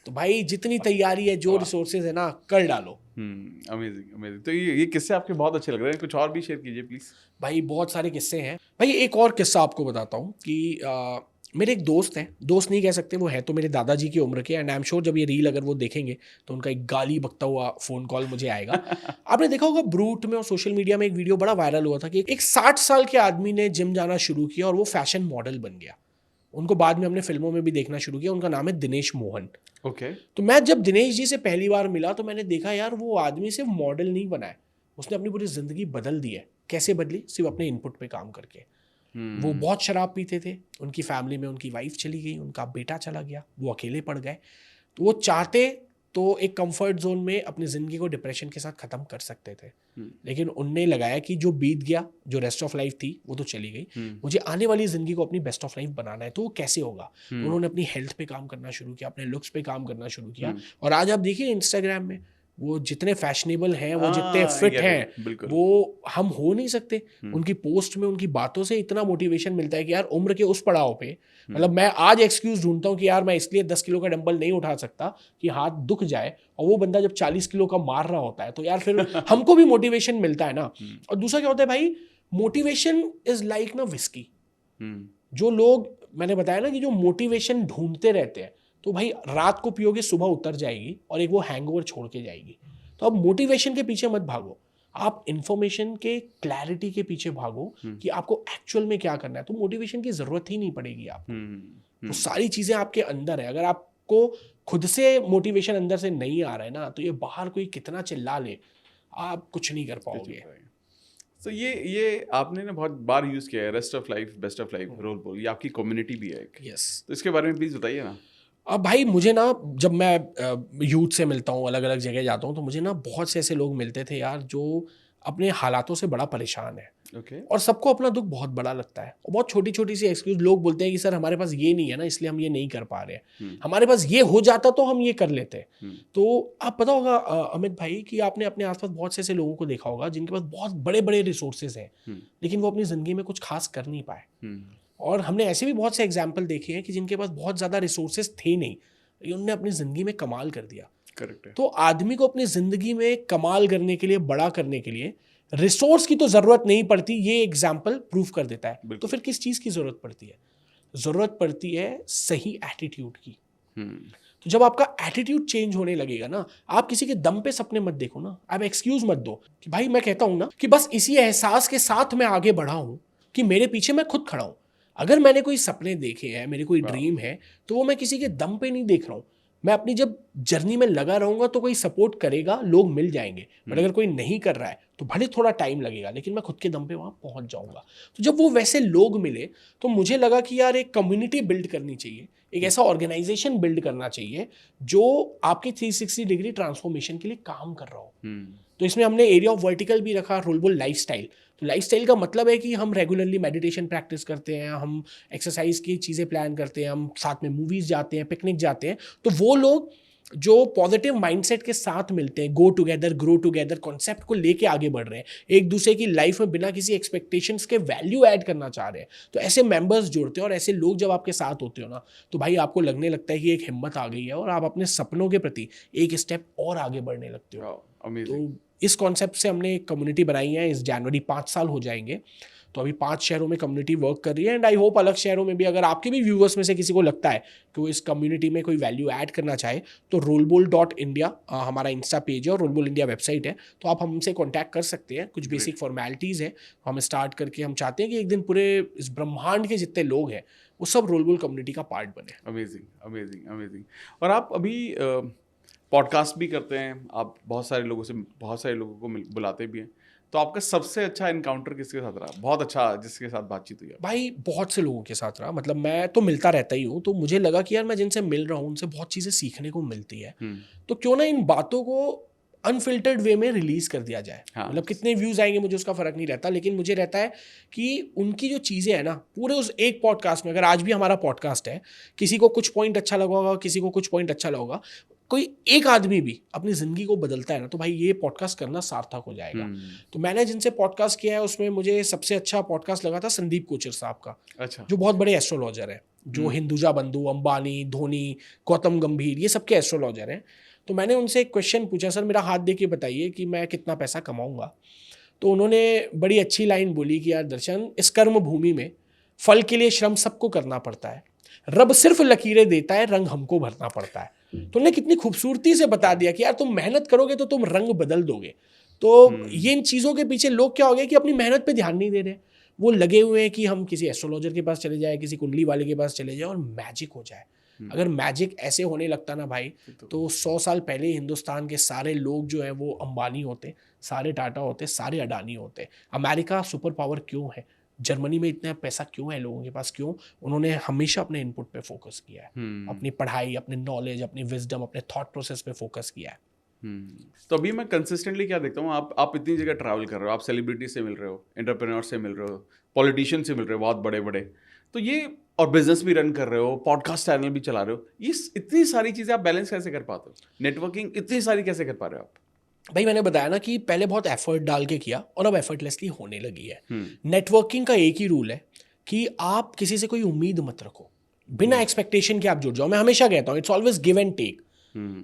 तो भाई जितनी तैयारी है, जो रिसोर्सेज है ना, कर डालो। Amazing amazing. तो ये किस्से आपके बहुत अच्छे लग रहे हैं, कुछ और भी शेयर कीजिए प्लीज। भाई बहुत सारे किस्से हैं। भाई एक और किस्सा आपको बताता हूँ कि मेरे एक दोस्त हैं, दोस्त नहीं कह सकते, वो है तो मेरे दादाजी की उम्र के, एंड आई एम श्योर जब ये रील अगर वो देखेंगे तो उनका एक गाली बकता हुआ फ़ोन कॉल मुझे आएगा। आपने देखा होगा ब्रूट में और सोशल मीडिया में एक वीडियो बड़ा वायरल हुआ था कि एक 60 साल के आदमी ने जिम जाना शुरू किया और वो फैशन मॉडल बन गया। उनको बाद में हमने फिल्मों में भी देखना शुरू किया। उनका नाम है दिनेश मोहन। ओके। तो मैं जब दिनेश जी से पहली बार मिला तो मैंने देखा यार वो आदमी सिर्फ मॉडल नहीं बना है, उसने अपनी पूरी ज़िंदगी बदल दी है। कैसे बदली? सिर्फ अपने इनपुट पे काम करके। वो बहुत शराब पीते थे, उनकी फैमिली में उनकी वाइफ चली गई, उनका बेटा चला गया, वो अकेले पड़ गए। तो वो चाहते तो एक कंफर्ट जोन में अपनी ज़िंदगी को डिप्रेशन के साथ ख़त्म कर सकते थे, लेकिन उनने लगाया कि जो बीत गया, जो रेस्ट ऑफ लाइफ थी वो तो चली गई, मुझे आने वाली ज़िंदगी को अपनी बेस्ट ऑफ लाइफ बनाना है। तो वो कैसे होगा? तो उन्होंने अपनी हेल्थ पे काम करना शुरू किया, अपने लुक्स पे काम करना शुरू किया, और आज आप देखिए इंस्टाग्राम में वो जितने फैशनेबल हैं, वो जितने फिट हैं, वो हम हो नहीं सकते। उनकी पोस्ट में, उनकी बातों से इतना मोटिवेशन मिलता है कि यार उम्र के उस पड़ाव पे, मतलब मैं आज एक्सक्यूज ढूंढता हूँ कि यार मैं इसलिए 10 किलो का डंबल नहीं उठा सकता कि हाथ दुख जाए, और वो बंदा जब 40 किलो का मार रहा होता है तो यार फिर हमको भी मोटिवेशन मिलता है ना। और दूसरा क्या होता है भाई, मोटिवेशन इज लाइक ना विस्की। जो लोग, मैंने बताया ना कि जो मोटिवेशन ढूंढते रहते हैं, तो भाई रात को पियोगे सुबह उतर जाएगी और एक वो हैंगओवर छोड़ के जाएगी। तो अब मोटिवेशन के पीछे मत भागो, आप इंफॉर्मेशन के क्लैरिटी के पीछे भागो कि आपको एक्चुअल में क्या करना है। तो मोटिवेशन की जरूरत ही नहीं पड़ेगी आपको। तो सारी चीजें आपके अंदर है। अगर आपको खुद से मोटिवेशन अंदर से नहीं आ रहा है ना, तो ये बाहर कोई कितना चिल्ला ले, आप कुछ नहीं कर पाओगे। तो ये आपने ना बहुत बार यूज किया है, rest of life best of life role बोल, ये आपकी कम्युनिटी भी है। यस। तो इसके बारे में प्लीज बताइए ना। अब भाई मुझे ना, जब मैं यूथ से मिलता हूँ, अलग अलग जगह जाता हूँ, तो मुझे ना बहुत से ऐसे लोग मिलते थे यार जो अपने हालातों से बड़ा परेशान है। और सबको अपना दुख बहुत बड़ा लगता है, और बहुत छोटी छोटी सी एक्सक्यूज लोग बोलते हैं कि सर हमारे पास ये नहीं है ना, इसलिए हम ये नहीं कर पा रहे हैं, हमारे पास ये हो जाता तो हम ये कर लेते। तो आप पता होगा अमित भाई कि आपने अपने आसपास बहुत से ऐसे लोगों को देखा होगा जिनके पास बहुत बड़े बड़े रिसोर्सेज हैं, लेकिन वो अपनी ज़िंदगी में कुछ खास कर नहीं पाए। और हमने ऐसे भी बहुत से एग्जाम्पल देखे हैं कि जिनके पास बहुत ज़्यादा रिसोर्सेज थे नहीं, लेकिन उन्होंने अपनी ज़िंदगी में कमाल कर दिया। करेक्ट है। तो आदमी को अपनी ज़िंदगी में कमाल करने के लिए, बड़ा करने के लिए रिसोर्स की तो ज़रूरत नहीं पड़ती, ये एग्जाम्पल प्रूव कर देता है। बिल्कुल। तो फिर किस चीज़ की ज़रूरत पड़ती है? ज़रूरत पड़ती है सही एटीट्यूड की। तो जब आपका एटीट्यूड चेंज होने लगेगा ना, आप किसी के दम पे सपने मत देखो ना, आप एक्सक्यूज मत दो कि भाई, मैं कहता हूं ना कि बस इसी एहसास के साथ मैं आगे बढ़ा हूं कि मेरे पीछे मैं खुद खड़ा हूं। अगर मैंने कोई सपने देखे हैं, मेरे कोई ड्रीम है, तो वो मैं किसी के दम पे नहीं देख रहा हूं। मैं अपनी जब जर्नी में लगा रहूंगा तो कोई सपोर्ट करेगा, लोग मिल जाएंगे। बट अगर कोई नहीं कर रहा है तो भले थोड़ा टाइम लगेगा, लेकिन मैं खुद के दम पे वहां पहुंच जाऊंगा। तो जब वो वैसे लोग मिले तो मुझे लगा कि यार एक कम्युनिटी बिल्ड करनी चाहिए, एक ऐसा ऑर्गेनाइजेशन बिल्ड करना चाहिए जो आपके 360 डिग्री ट्रांसफॉर्मेशन के लिए काम कर रहा हो। तो इसमें हमने एरिया ऑफ वर्टिकल भी रखा, रोलबुल लाइफस्टाइल। तो लाइफस्टाइल का मतलब है कि हम रेगुलरली मेडिटेशन प्रैक्टिस करते हैं, हम एक्सरसाइज की चीज़ें प्लान करते हैं, हम साथ में मूवीज़ जाते हैं, पिकनिक जाते हैं। तो वो लोग जो पॉजिटिव माइंडसेट के साथ मिलते हैं, go together grow together concept को लेके आगे बढ़ रहे हैं, एक दूसरे की लाइफ में बिना किसी एक्सपेक्टेशंस के वैल्यू ऐड करना चाह रहे हैं, तो ऐसे मेंबर्स जुड़ते हैं। और ऐसे लोग जब आपके साथ होते हो ना, तो भाई आपको लगने लगता है कि एक हिम्मत आ गई है और आप अपने सपनों के प्रति एक स्टेप और आगे बढ़ने लगते हो। तो इस कॉन्सेप्ट से हमने एक कम्युनिटी बनाई है। इस जनवरी 5 साल हो जाएंगे। तो अभी 5 शहरों में कम्युनिटी वर्क कर रही है, एंड आई होप अलग शहरों में भी, अगर आपके भी व्यूअर्स में से किसी को लगता है कि वो इस कम्युनिटी में कोई वैल्यू ऐड करना चाहे, तो rollbull.india हमारा इंस्टा पेज है और rollbull इंडिया वेबसाइट है, तो आप हमसे कॉन्टैक्ट कर सकते हैं। कुछ बेसिक फॉर्मेलिटीज़ है, हम स्टार्ट करके हम चाहते हैं कि एक दिन पूरे इस ब्रह्मांड के जितने लोग हैं वो सब rollbull कम्युनिटी का पार्ट बने। Amazing amazing amazing. और आप अभी पॉडकास्ट भी करते हैं, आप बहुत सारे लोगों को बुलाते भी हैं, तो आपका सबसे अच्छा इनकाउंटर किसके साथ रहा, बहुत अच्छा जिसके साथ बातचीत हुई? भाई बहुत से लोगों के साथ रहा, मतलब मैं तो मिलता रहता ही हूँ, तो मुझे लगा कि यार मैं जिनसे मिल रहा हूँ उनसे बहुत चीज़ें सीखने को मिलती है। तो क्यों ना इन बातों को अनफिल्टर्ड वे में रिलीज कर दिया जाए। मतलब कितने व्यूज आएंगे मुझे उसका फर्क नहीं रहता, लेकिन मुझे रहता है कि उनकी जो चीज़ें हैं ना, पूरे उस एक पॉडकास्ट में, अगर आज भी हमारा पॉडकास्ट है, किसी को कुछ पॉइंट अच्छा लगा होगा, किसी को कुछ पॉइंट अच्छा लगा, कोई एक आदमी भी अपनी ज़िंदगी को बदलता है ना, तो भाई ये पॉडकास्ट करना सार्थक हो जाएगा। तो मैंने जिनसे पॉडकास्ट किया है उसमें मुझे सबसे अच्छा पॉडकास्ट लगा था संदीप कोचर साहब का। अच्छा। जो बहुत बड़े एस्ट्रोलॉजर है, जो हिंदुजा बंधु, अंबानी, धोनी, गौतम गंभीर, ये सबके एस्ट्रोलॉजर हैं। तो मैंने उनसे एक क्वेश्चन पूछा, सर मेरा हाथ दे के बताइए कि मैं कितना पैसा कमाऊंगा। तो उन्होंने बड़ी अच्छी लाइन बोली कि यार दर्शन, इस कर्म भूमि में फल के लिए श्रम सबको करना पड़ता है, रब सिर्फ लकीरें देता है, रंग हमको भरना पड़ता है। तो उन्होंने कितनी खूबसूरती से बता दिया कि यार तुम मेहनत करोगे तो तुम रंग बदल दोगे। तो ये इन चीज़ों के पीछे लोग क्या हो गए कि अपनी मेहनत पे ध्यान नहीं दे रहे, वो लगे हुए हैं कि हम किसी एस्ट्रोलॉजर के पास चले जाए, किसी कुंडली वाले के पास चले जाए और मैजिक हो जाए। अगर मैजिक ऐसे होने लगता ना भाई, तो 100 साल पहले हिंदुस्तान के सारे लोग जो हैं वो अंबानी होते, सारे टाटा होते, सारे अडानी होते। अमेरिका सुपर पावर क्यों है, जर्मनी में इतना पैसा क्यों है लोगों के पास, क्यों? उन्होंने हमेशा अपने इनपुट पे फोकस किया है, अपनी पढ़ाई, अपने नॉलेज, अपनी विजडम, अपने थॉट प्रोसेस पे फोकस किया है। तो अभी मैं कंसिस्टेंटली क्या देखता हूँ, आप इतनी जगह ट्रैवल कर रहे हो, आप सेलिब्रिटी से मिल रहे हो, एंटरप्रेन्योर से मिल रहे हो, पॉलिटिशियन से मिल रहे हो, बहुत बड़े बड़े, तो ये, और बिजनेस भी रन कर रहे हो, पॉडकास्ट चैनल भी चला रहे हो, ये इतनी सारी चीज़ें आप बैलेंस कैसे कर पाते हो? नेटवर्किंग इतनी सारी कैसे कर पा रहे हो आप? भाई मैंने बताया ना कि पहले बहुत एफर्ट डाल के किया और अब एफर्टलेसली होने लगी है। नेटवर्किंग का एक ही रूल है कि आप किसी से कोई उम्मीद मत रखो, बिना एक्सपेक्टेशन के आप जुड़ जाओ। मैं हमेशा कहता हूँ it's always give and take,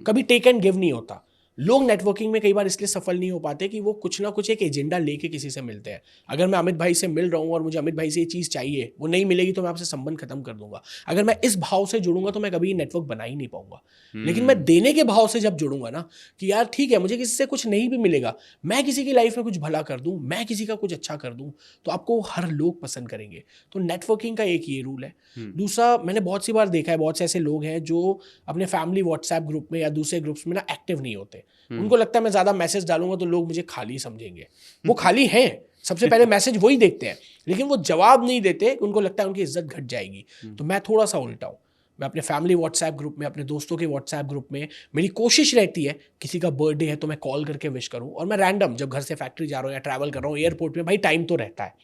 कभी टेक एंड गिव नहीं होता। लोग नेटवर्किंग में कई बार इसलिए सफल नहीं हो पाते कि वो कुछ ना कुछ एक एजेंडा लेके किसी से मिलते हैं। अगर मैं अमित भाई से मिल रहा हूँ और मुझे अमित भाई से ये चीज़ चाहिए, वो नहीं मिलेगी तो मैं आपसे संबंध खत्म कर दूंगा। अगर मैं इस भाव से जुड़ूंगा तो मैं कभी नेटवर्क बना ही नहीं पाऊंगा। लेकिन मैं देने के भाव से जब जुड़ूंगा ना, कि यार ठीक है मुझे किसी से कुछ नहीं भी मिलेगा, मैं किसी की लाइफ में कुछ भला कर दूं, मैं किसी का कुछ अच्छा कर दूं, तो आपको हर लोग पसंद करेंगे। तो नेटवर्किंग का एक ये रूल है। दूसरा, मैंने बहुत सी बार देखा है, बहुत से ऐसे लोग हैं जो अपने फैमिली व्हाट्सएप ग्रुप में या दूसरे ग्रुप्स में ना एक्टिव नहीं होते। उनको लगता है मैं ज़्यादा मैसेज डालूंगा तो लोग मुझे खाली समझेंगे। वो खाली हैं, सबसे पहले मैसेज वही देखते हैं, लेकिन वो जवाब नहीं देते, उनको लगता है उनकी इज्जत घट जाएगी। तो मैं थोड़ा सा उल्टा हूँ। मैं अपने फैमिली व्हाट्सएप ग्रुप में, अपने दोस्तों के व्हाट्सएप ग्रुप में, मेरी कोशिश रहती है किसी का बर्थडे है तो मैं कॉल करके विश करूं। और मैं रैंडम, जब घर से फैक्ट्री जा रहा हूँ या ट्रैवल कर रहा हूँ, एयरपोर्ट में भाई टाइम तो रहता है,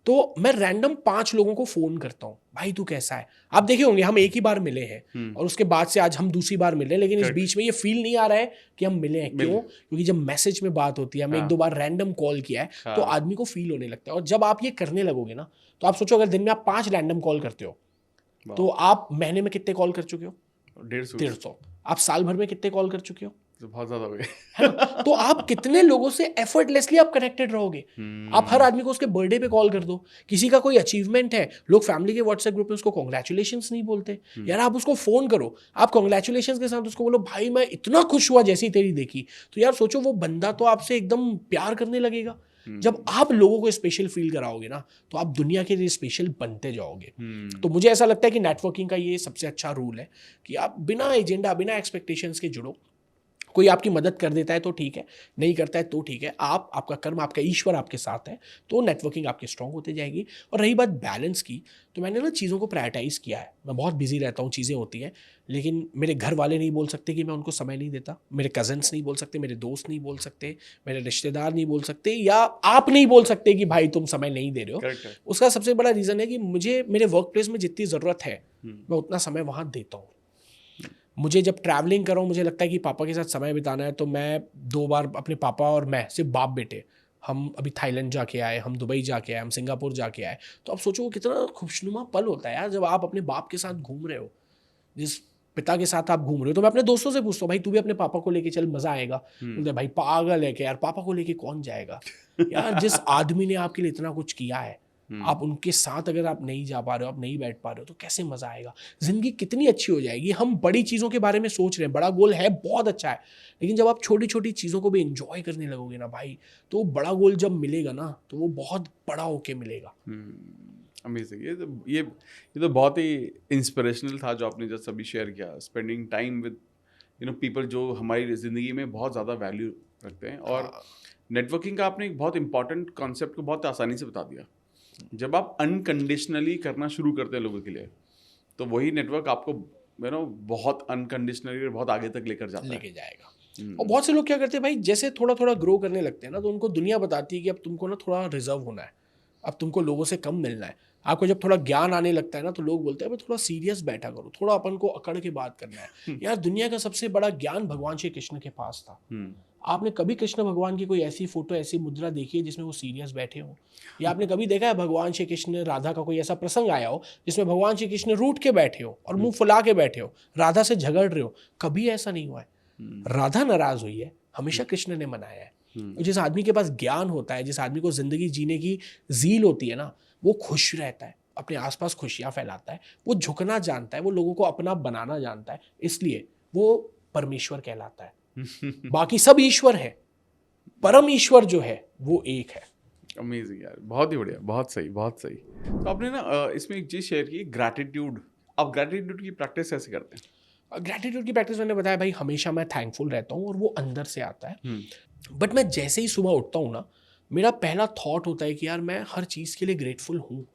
तो मैं रैंडम 5 लोगों को फ़ोन करता हूँ, भाई तू कैसा है। आप देखे होंगे हम एक ही बार मिले हैं और उसके बाद से आज हम दूसरी बार मिले, लेकिन इस बीच में ये फील नहीं आ रहा है कि हम मिले हैं। क्यों? क्योंकि जब मैसेज में बात होती है, हमें 1-2 बार रैंडम कॉल किया है, तो आदमी को फील होने लगता है। और जब आप ये करने लगोगे ना, तो आप सोचो अगर दिन में आप 5 रैंडम कॉल करते हो तो आप महीने में कितने कॉल कर चुके हो? 150 150। आप साल भर में कितने कॉल कर चुके हो? तो बहुत ज़्यादा हो गए। है ना? तो आप कितने लोगों से एफर्टलेसली आप कनेक्टेड रहोगे। आप हर आदमी को उसके बर्थडे पे कॉल कर दो। किसी का कोई अचीवमेंट है, लोग फैमिली के व्हाट्सएप ग्रुप में उसको कॉन्ग्रेचुलेशंस नहीं बोलते। यार आप उसको फोन करो, आप कॉन्ग्रेचुलेशंस के साथ उसको बोलो भाई मैं इतना खुश हुआ जैसी तेरी देखी। तो यार सोचो वो बंदा तो आपसे एकदम प्यार करने लगेगा। जब आप लोगों को स्पेशल फील कराओगे ना, तो आप दुनिया के लिए स्पेशल बनते जाओगे। तो मुझे ऐसा लगता है कि नेटवर्किंग का ये सबसे अच्छा रूल है कि आप बिना एजेंडा, बिना एक्सपेक्टेशंस के जुड़ो। कोई आपकी मदद कर देता है तो ठीक है, नहीं करता है तो ठीक है। आपका कर्म, आपका ईश्वर आपके साथ है, तो नेटवर्किंग आपकी स्ट्रांग होते जाएगी। और रही बात बैलेंस की, तो मैंने ना चीज़ों को प्रायोरिटाइज किया है। मैं बहुत बिजी रहता हूँ, चीज़ें होती हैं, लेकिन मेरे घर वाले नहीं बोल सकते कि मैं उनको समय नहीं देता, मेरे कजन्स नहीं बोल सकते, मेरे दोस्त नहीं बोल सकते, मेरे रिश्तेदार नहीं बोल सकते, या आप नहीं बोल सकते कि भाई तुम समय नहीं दे रहे हो। करेक्ट है। उसका सबसे बड़ा रीज़न है कि मुझे मेरे वर्क प्लेस में जितनी ज़रूरत है मैं उतना समय वहाँ देता हूँ। मुझे जब ट्रैवलिंग कर रहा हूँ, मुझे लगता है कि पापा के साथ समय बिताना है, तो मैं 2 बार अपने पापा और मैं सिर्फ बाप बेटे, हम अभी थाईलैंड जाके आए, हम दुबई जाके आए, हम सिंगापुर जाके आए। तो अब सोचो वो कितना खुशनुमा पल होता है यार, जब आप अपने बाप के साथ घूम रहे हो, जिस पिता के साथ आप घूम रहे हो। तो मैं अपने दोस्तों से पूछता हूँ भाई तू भी अपने पापा को लेके चल, मजा आएगा। बोलते भाई पागल है क्या यार, पापा को लेके कौन जाएगा। यार जिस आदमी ने आपके लिए इतना कुछ किया है, आप उनके साथ अगर आप नहीं जा पा रहे हो, आप नहीं बैठ पा रहे हो, तो कैसे मजा आएगा। जिंदगी कितनी अच्छी हो जाएगी। हम बड़ी चीजों के बारे में सोच रहे हैं, बड़ा गोल है, बहुत अच्छा है, लेकिन जब आप छोटी छोटी चीजों को भी एंजॉय करने लगोगे ना भाई, तो बड़ा गोल जब मिलेगा ना, तो वो बहुत बड़ा होके मिलेगा। अमेजिंग। ये तो बहुत ही इंस्पिरेशनल था जो आपने जस्ट अभी शेयर किया। स्पेंडिंग टाइम विद पीपल जो हमारी ज़िंदगी में बहुत ज़्यादा वैल्यू रखते हैं। और नेटवर्किंग का आपने एक बहुत इंपॉर्टेंट कॉन्सेप्ट को बहुत आसानी से बता दिया। जब आप अनकंडीशनली करना शुरू करते हैं लोगों के लिए, तो वही नेटवर्क आपको बहुत अनकंडीशनली बहुत आगे तक लेकर जाता है, लेके जाएगा। और बहुत से लोग क्या करते हैं भाई, जैसे थोड़ा थोड़ा ग्रो करने लगते हैं ना, तो उनको दुनिया बताती है कि अब तुमको ना थोड़ा रिजर्व होना है, अब तुमको लोगों से कम मिलना है। आपको जब थोड़ा ज्ञान आने लगता है ना, तो लोग बोलते हैं भाई थोड़ा सीरियस बैठा करो, थोड़ा अपन को अकड़ के बात करना है। यार दुनिया का सबसे बड़ा ज्ञान भगवान श्री कृष्ण के पास था। आपने कभी कृष्ण भगवान की कोई ऐसी फोटो, ऐसी मुद्रा देखी है जिसमें वो सीरियस बैठे हो? या आपने कभी देखा है भगवान श्री कृष्ण राधा का कोई ऐसा प्रसंग आया हो जिसमें भगवान श्री कृष्ण रूठ के बैठे हो और मुंह फुला के बैठे हो, राधा से झगड़ रहे हो? कभी ऐसा नहीं हुआ है। राधा नाराज हुई है, हमेशा कृष्ण ने मनाया है। जिस आदमी के पास ज्ञान होता है, जिस आदमी को जिंदगी जीने की जील होती है ना, वो खुश रहता है, अपने आसपास खुशियां फैलाता है, वो झुकना जानता है, वो लोगों को अपना बनाना जानता है, इसलिए वो परमेश्वर कहलाता है। बाकी सब ईश्वर है, परम ईश्वर जो है वो एक है। अमेजिंग यार, बहुत ही बढ़िया, बहुत सही, बहुत सही। तो आपने ना इसमें एक चीज़ शेयर की, ग्रैटिट्यूड। आप ग्रैटिट्यूड की प्रैक्टिस कैसे करते हैं? ग्रैटिट्यूड की प्रैक्टिस मैंने बताया भाई, हमेशा मैं थैंकफुल रहता हूँ और वो अंदर से आता है। बट मैं जैसे ही सुबह उठता हूँ ना, मेरा पहला थॉट होता है कि यार मैं हर चीज़ के लिए ग्रेटफुल हूँ।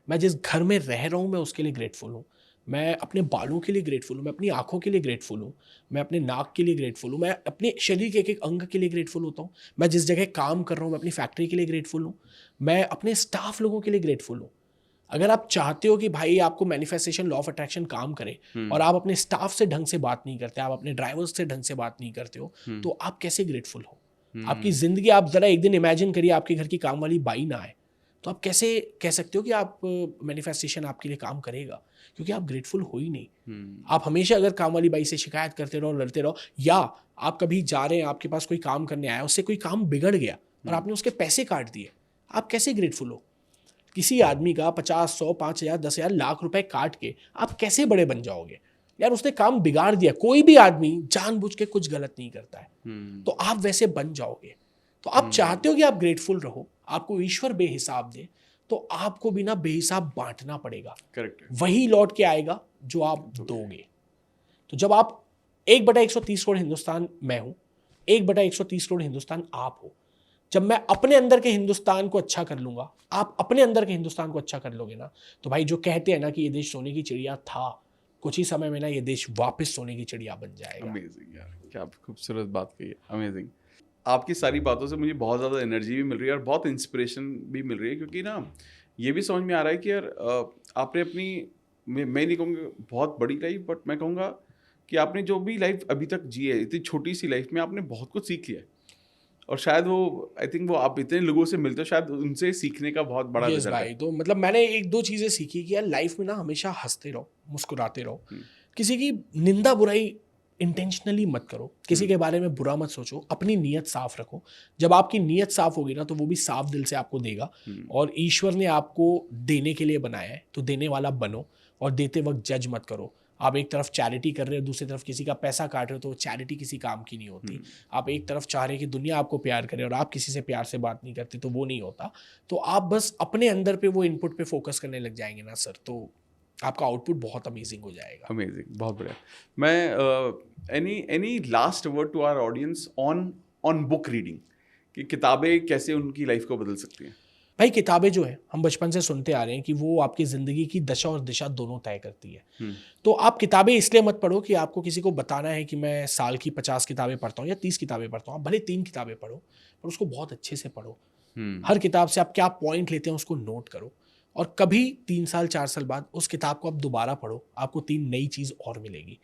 मैं जिस घर में रह रहा हूँ मैं उसके लिए ग्रेटफुल हूँ, मैं अपने बालों के लिए ग्रेटफुल हूँ, मैं अपनी आँखों के लिए ग्रेटफुल हूँ, मैं अपने नाक के लिए ग्रेटफुल हूँ, मैं अपने शरीर के एक एक अंग के लिए ग्रेटफुल होता हूँ, मैं जिस जगह काम कर रहा हूँ, मैं अपनी फैक्ट्री के लिए ग्रेटफुल हूँ, मैं अपने स्टाफ लोगों के लिए ग्रेटफुल हूँ। अगर आप चाहते हो कि भाई आपको मैनिफेस्टेशन लॉ ऑफ अट्रैक्शन काम करे और आप अपने स्टाफ से ढंग से बात नहीं करते, आप अपने ड्राइवर्स से ढंग से बात नहीं करते हो, तो आप कैसे ग्रेटफुल हो? आपकी जिंदगी, आप जरा एक दिन इमेजिन करिए आपके घर की काम वाली बाई ना आए, तो आप कैसे कह सकते हो कि आप मैनिफेस्टेशन आपके लिए काम करेगा? क्योंकि आप ग्रेटफुल हो ही नहीं। आप हमेशा अगर काम वाली बाई से शिकायत करते रहो, लड़ते रहो, या आप कभी जा रहे हैं, आपके पास कोई काम करने आया, उससे कोई काम बिगड़ गया और आपने उसके पैसे काट दिए, आप कैसे ग्रेटफुल हो? किसी आदमी का 50, 100, 5,000, 10,000, लाख रुपए काट के आप कैसे बड़े बन जाओगे? यार उसने काम बिगाड़ दिया। कोई भी आदमी जानबूझ के कुछ गलत नहीं करता है, तो आप वैसे बन जाओगे। तो आप चाहते हो कि आप ग्रेटफुल रहो, आपको ईश्वर बेहिसाब दे, तो आपको बिना बेहिसाब बांटना पड़ेगा। करेक्ट। वही लौट के आएगा जो आप दोगे। तो जब आप 1/130 करोड़ हिंदुस्तान मैं हूं, 1/130 करोड़ हिंदुस्तान आप हो, जब मैं अपने अंदर के हिंदुस्तान को अच्छा कर लूंगा, आप अपने अंदर के हिंदुस्तान को अच्छा कर लोगे ना, तो भाई जो कहते हैं ना कि ये देश सोने की चिड़िया था, कुछ ही समय में ना ये देश वापस सोने की चिड़िया बन जाएगा। अमेजिंग यार, क्या खूबसूरत बात कही है, अमेजिंग। आपकी सारी बातों से मुझे बहुत ज़्यादा एनर्जी भी मिल रही है और बहुत इंस्पिरेशन भी मिल रही है, क्योंकि ना ये भी समझ में आ रहा है कि यार आपने अपनी, मैं नहीं कहूँगा बहुत बड़ी लाइफ, बट मैं कहूँगा कि आपने जो भी लाइफ अभी तक जी है, इतनी छोटी सी लाइफ में आपने बहुत कुछ सीख लिया है। और शायद वो, आई थिंक वो आप इतने लोगों से मिलते हो, शायद उनसे सीखने का बहुत बड़ा यस रिजल्ट भाई, है। तो मतलब मैंने 1-2 चीज़ें सीखी कि यार लाइफ में ना हमेशा हंसते रहो, मुस्कुराते रहो। किसी की निंदा बुराई इंटेंशनली मत करो, किसी के बारे में बुरा मत सोचो, अपनी नीयत साफ रखो। जब आपकी नीयत साफ होगी ना तो वो भी साफ दिल से आपको देगा। और ईश्वर ने आपको देने के लिए बनाया है तो देने वाला बनो, और देते वक्त जज मत करो। आप एक तरफ चैरिटी कर रहे हो, दूसरी तरफ किसी का पैसा काट रहे हो, तो चैरिटी किसी काम की नहीं होती। आप एक तरफ चाह रहे कि दुनिया आपको प्यार करे और आप किसी से प्यार से बात नहीं करते, तो वो नहीं होता। तो आप बस अपने अंदर पे वो इनपुट पे फोकस करने लग जाएंगे ना सर, तो आपका आउटपुट बहुत अमेजिंग हो जाएगा। अमेजिंग, बहुत बढ़िया। मैं any last word to our audience on on book reading, कि किताबें कैसे उनकी लाइफ को बदल सकती हैं? भाई किताबें जो है हम बचपन से सुनते आ रहे हैं कि वो आपकी ज़िंदगी की दशा और दिशा दोनों तय करती है। तो आप किताबें इसलिए मत पढ़ो कि आपको किसी को बताना है कि मैं साल की 50 किताबें पढ़ता हूँ या 30 किताबें पढ़ता हूँ। आप भले 3 किताबें पढ़ो, पर उसको बहुत अच्छे से पढ़ो। हर किताब से आप क्या पॉइंट लेते हैं उसको नोट करो, और कभी 3 साल 4 साल बाद उस किताब को आप दोबारा पढ़ो, आपको 3 नई चीज़ और मिलेगी।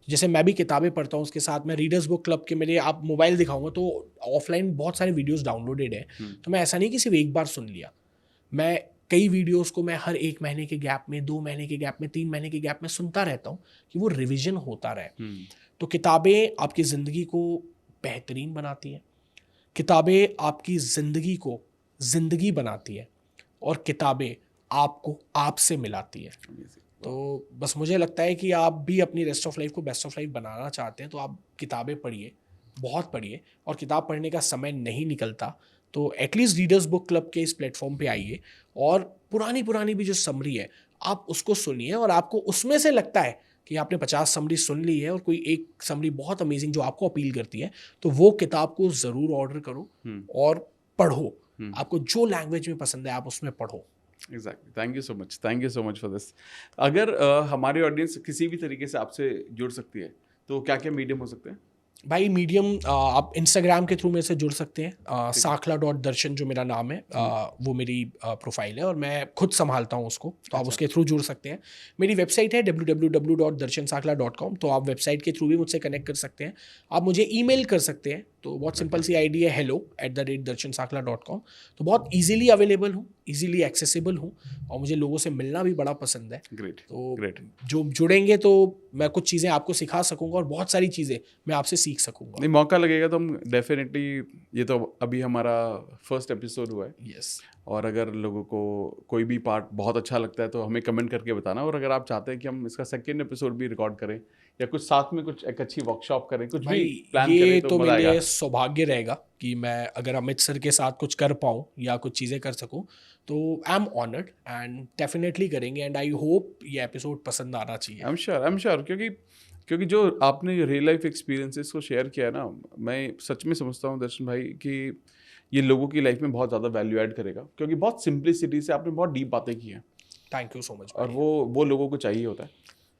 जैसे मैं भी किताबें पढ़ता हूँ, उसके साथ मैं रीडर्स बुक क्लब के मेरे आप मोबाइल दिखाऊंगा तो ऑफलाइन बहुत सारे वीडियोस डाउनलोडेड हैं। तो मैं ऐसा नहीं कि सिर्फ एक बार सुन लिया, मैं कई वीडियोस को मैं हर 1 महीने के गैप में, 2 महीने के गैप में, 3 महीने के गैप में सुनता रहता हूँ कि वो रिविजन होता रहे। तो किताबें आपकी ज़िंदगी को बेहतरीन बनाती हैं, किताबें आपकी ज़िंदगी को ज़िंदगी बनाती है, और किताबें आपको आपसे मिलाती है। तो बस मुझे लगता है कि आप भी अपनी रेस्ट ऑफ लाइफ को बेस्ट ऑफ लाइफ बनाना चाहते हैं तो आप किताबें पढ़िए, बहुत पढ़िए। और किताब पढ़ने का समय नहीं निकलता तो एटलीस्ट रीडर्स बुक क्लब के इस प्लेटफॉर्म पे आइए, और पुरानी पुरानी भी जो समरी है आप उसको सुनिए, और आपको उसमें से लगता है कि आपने 50 समरी सुन ली है और कोई एक समरी बहुत अमेजिंग जो आपको अपील करती है, तो वो किताब को ज़रूर ऑर्डर करो और पढ़ो। आपको जो लैंग्वेज में पसंद है आप उसमें पढ़ो। Exactly, thank you so much for this. अगर हमारी ऑडियंस किसी भी तरीके से आपसे जुड़ सकती है तो क्या क्या मीडियम हो सकते हैं? भाई मीडियम आप इंस्टाग्राम के थ्रू मेरे से जुड़ सकते हैं। sakla.darshan जो मेरा नाम है, वो मेरी प्रोफाइल है और मैं खुद संभालता हूँ उसको, तो आप उसके थ्रू जुड़ सकते हैं। मेरी वेबसाइट है www.darshansakla.com, तो आप वेबसाइट के थ्रू भी मुझसे कनेक्ट कर सकते हैं। आप मुझे ईमेल कर सकते हैं, तो बहुत सिंपल सी आईडी है hello@darshansakla.com। तो बहुत ईजिली अवेलेबल हूँ, ईजिली एक्सेसिबल हूँ, और मुझे लोगों से मिलना भी बड़ा पसंद है। ग्रेट, तो ग्रेट। जो जुड़ेंगे तो मैं कुछ चीज़ें आपको सिखा सकूंगा और बहुत सारी चीज़ें मैं आपसे सीख सकूंगा। नहीं, मौका लगेगा तो हम डेफिनेटली, ये तो अभी हमारा फर्स्ट एपिसोड हुआ है। यस। और अगर लोगों को कोई भी पार्ट बहुत अच्छा लगता है तो हमें कमेंट करके बताना, और अगर आप चाहते हैं कि हम इसका सेकेंड एपिसोड भी रिकॉर्ड करें या कुछ साथ में कुछ एक अच्छी वर्कशॉप करें, कुछ भी प्लान ये करें, तो मजा मेरे आएगा। लिए सौभाग्य रहेगा कि मैं अगर अमित सर के साथ कुछ कर पाऊँ या कुछ चीज़ें कर सकूँ, तो I am honoured and definitely करेंगे। एंड आई होप ये एपिसोड पसंद आना चाहिए। आई एम श्योर, क्योंकि जो आपने रियल लाइफ एक्सपीरियंसेस को शेयर किया है ना, मैं सच में समझता हूँ दर्शन भाई कि ये लोगों की लाइफ में बहुत ज़्यादा वैल्यू ऐड करेगा, क्योंकि बहुत सिंप्लिसिटी से आपने बहुत डीप बातें की हैं। Thank you so much. और वो लोगों को चाहिए होता है।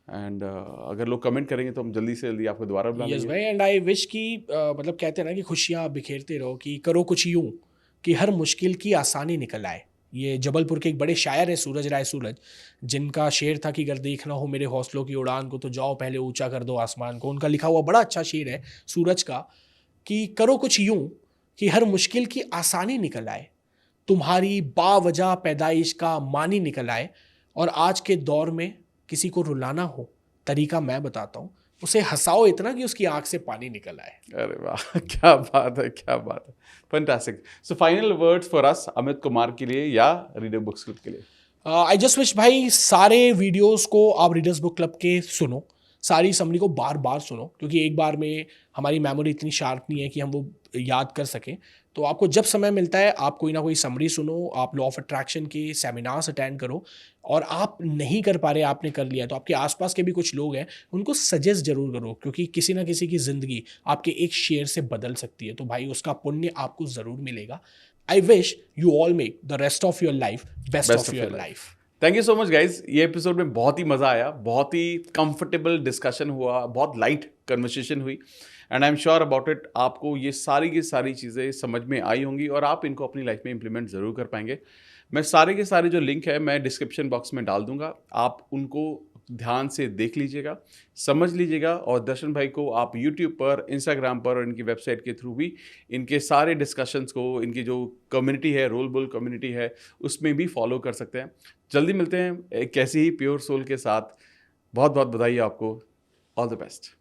एंड अगर लोग कमेंट करेंगे तो हम जल्दी से जल्दी आपको दोबारा बुला यस लेंगे। भाई, एंड आई विश कि मतलब कहते हैं ना कि खुशियाँ बिखेरते रहो, कि करो कुछ यूँ कि हर मुश्किल की आसानी निकल आए। ये जबलपुर के एक बड़े शायर है सूरज राय सूरज, जिनका शेर था कि अगर देखना हो मेरे हौसलों की उड़ान को तो जाओ पहले ऊंचा कर दो आसमान को। उनका लिखा हुआ बड़ा अच्छा शेर है सूरज का, कि करो कुछ यूं कि हर मुश्किल की आसानी निकल आए, तुम्हारी बावजह पैदाइश का मानी निकल आए, और आज के दौर में किसी को रुलाना हो तरीका मैं बताता हूँ, उसे हंसाओ इतना कि उसकी आंख से पानी निकल आए। अरे वाह, क्या बात है, क्या बात है, fantastic. So final words for us, Amit Kumar के लिए या रीडर बुक्स क्लब के लिए? आई जस्ट विश भाई सारे वीडियोस को आप रीडर्स बुक क्लब के सुनो, सारी समरी को बार बार सुनो, क्योंकि एक बार में हमारी मेमोरी इतनी शार्प नहीं है कि हम वो याद कर सकें। तो आपको जब समय मिलता है आप कोई ना कोई समरी सुनो, आप लॉ ऑफ अट्रैक्शन के सेमिनार्स अटेंड करो, और आप नहीं कर पा रहे आपने कर लिया तो आपके आसपास के भी कुछ लोग हैं उनको सजेस्ट जरूर करो, क्योंकि किसी ना किसी की ज़िंदगी आपके एक शेयर से बदल सकती है। तो भाई उसका पुण्य आपको ज़रूर मिलेगा। I wish you all make the rest of your life best of your life. Thank you so much guys. ये एपिसोड में बहुत ही मज़ा आया, बहुत ही कंफर्टेबल डिस्कशन हुआ, बहुत लाइट कन्वर्सेशन हुई, and I am sure about it आपको ये सारी की सारी चीज़ें समझ में आई होंगी और आप इनको अपनी लाइफ में इंप्लीमेंट ज़रूर कर पाएंगे। मैं सारे के सारे जो लिंक है मैं डिस्क्रिप्शन बॉक्स में डाल दूंगा, आप उनको ध्यान से देख लीजिएगा, समझ लीजिएगा, और दर्शन भाई को आप यूट्यूब पर, इंस्टाग्राम पर और इनकी वेबसाइट के थ्रू भी इनके सारे डिस्कशंस को, इनकी जो कम्युनिटी है, रोल बुल कम्युनिटी है, उसमें भी फॉलो कर सकते हैं। जल्दी मिलते हैं एक ऐसी ही प्योर सोल के साथ। बहुत बहुत बधाई आपको। All the best.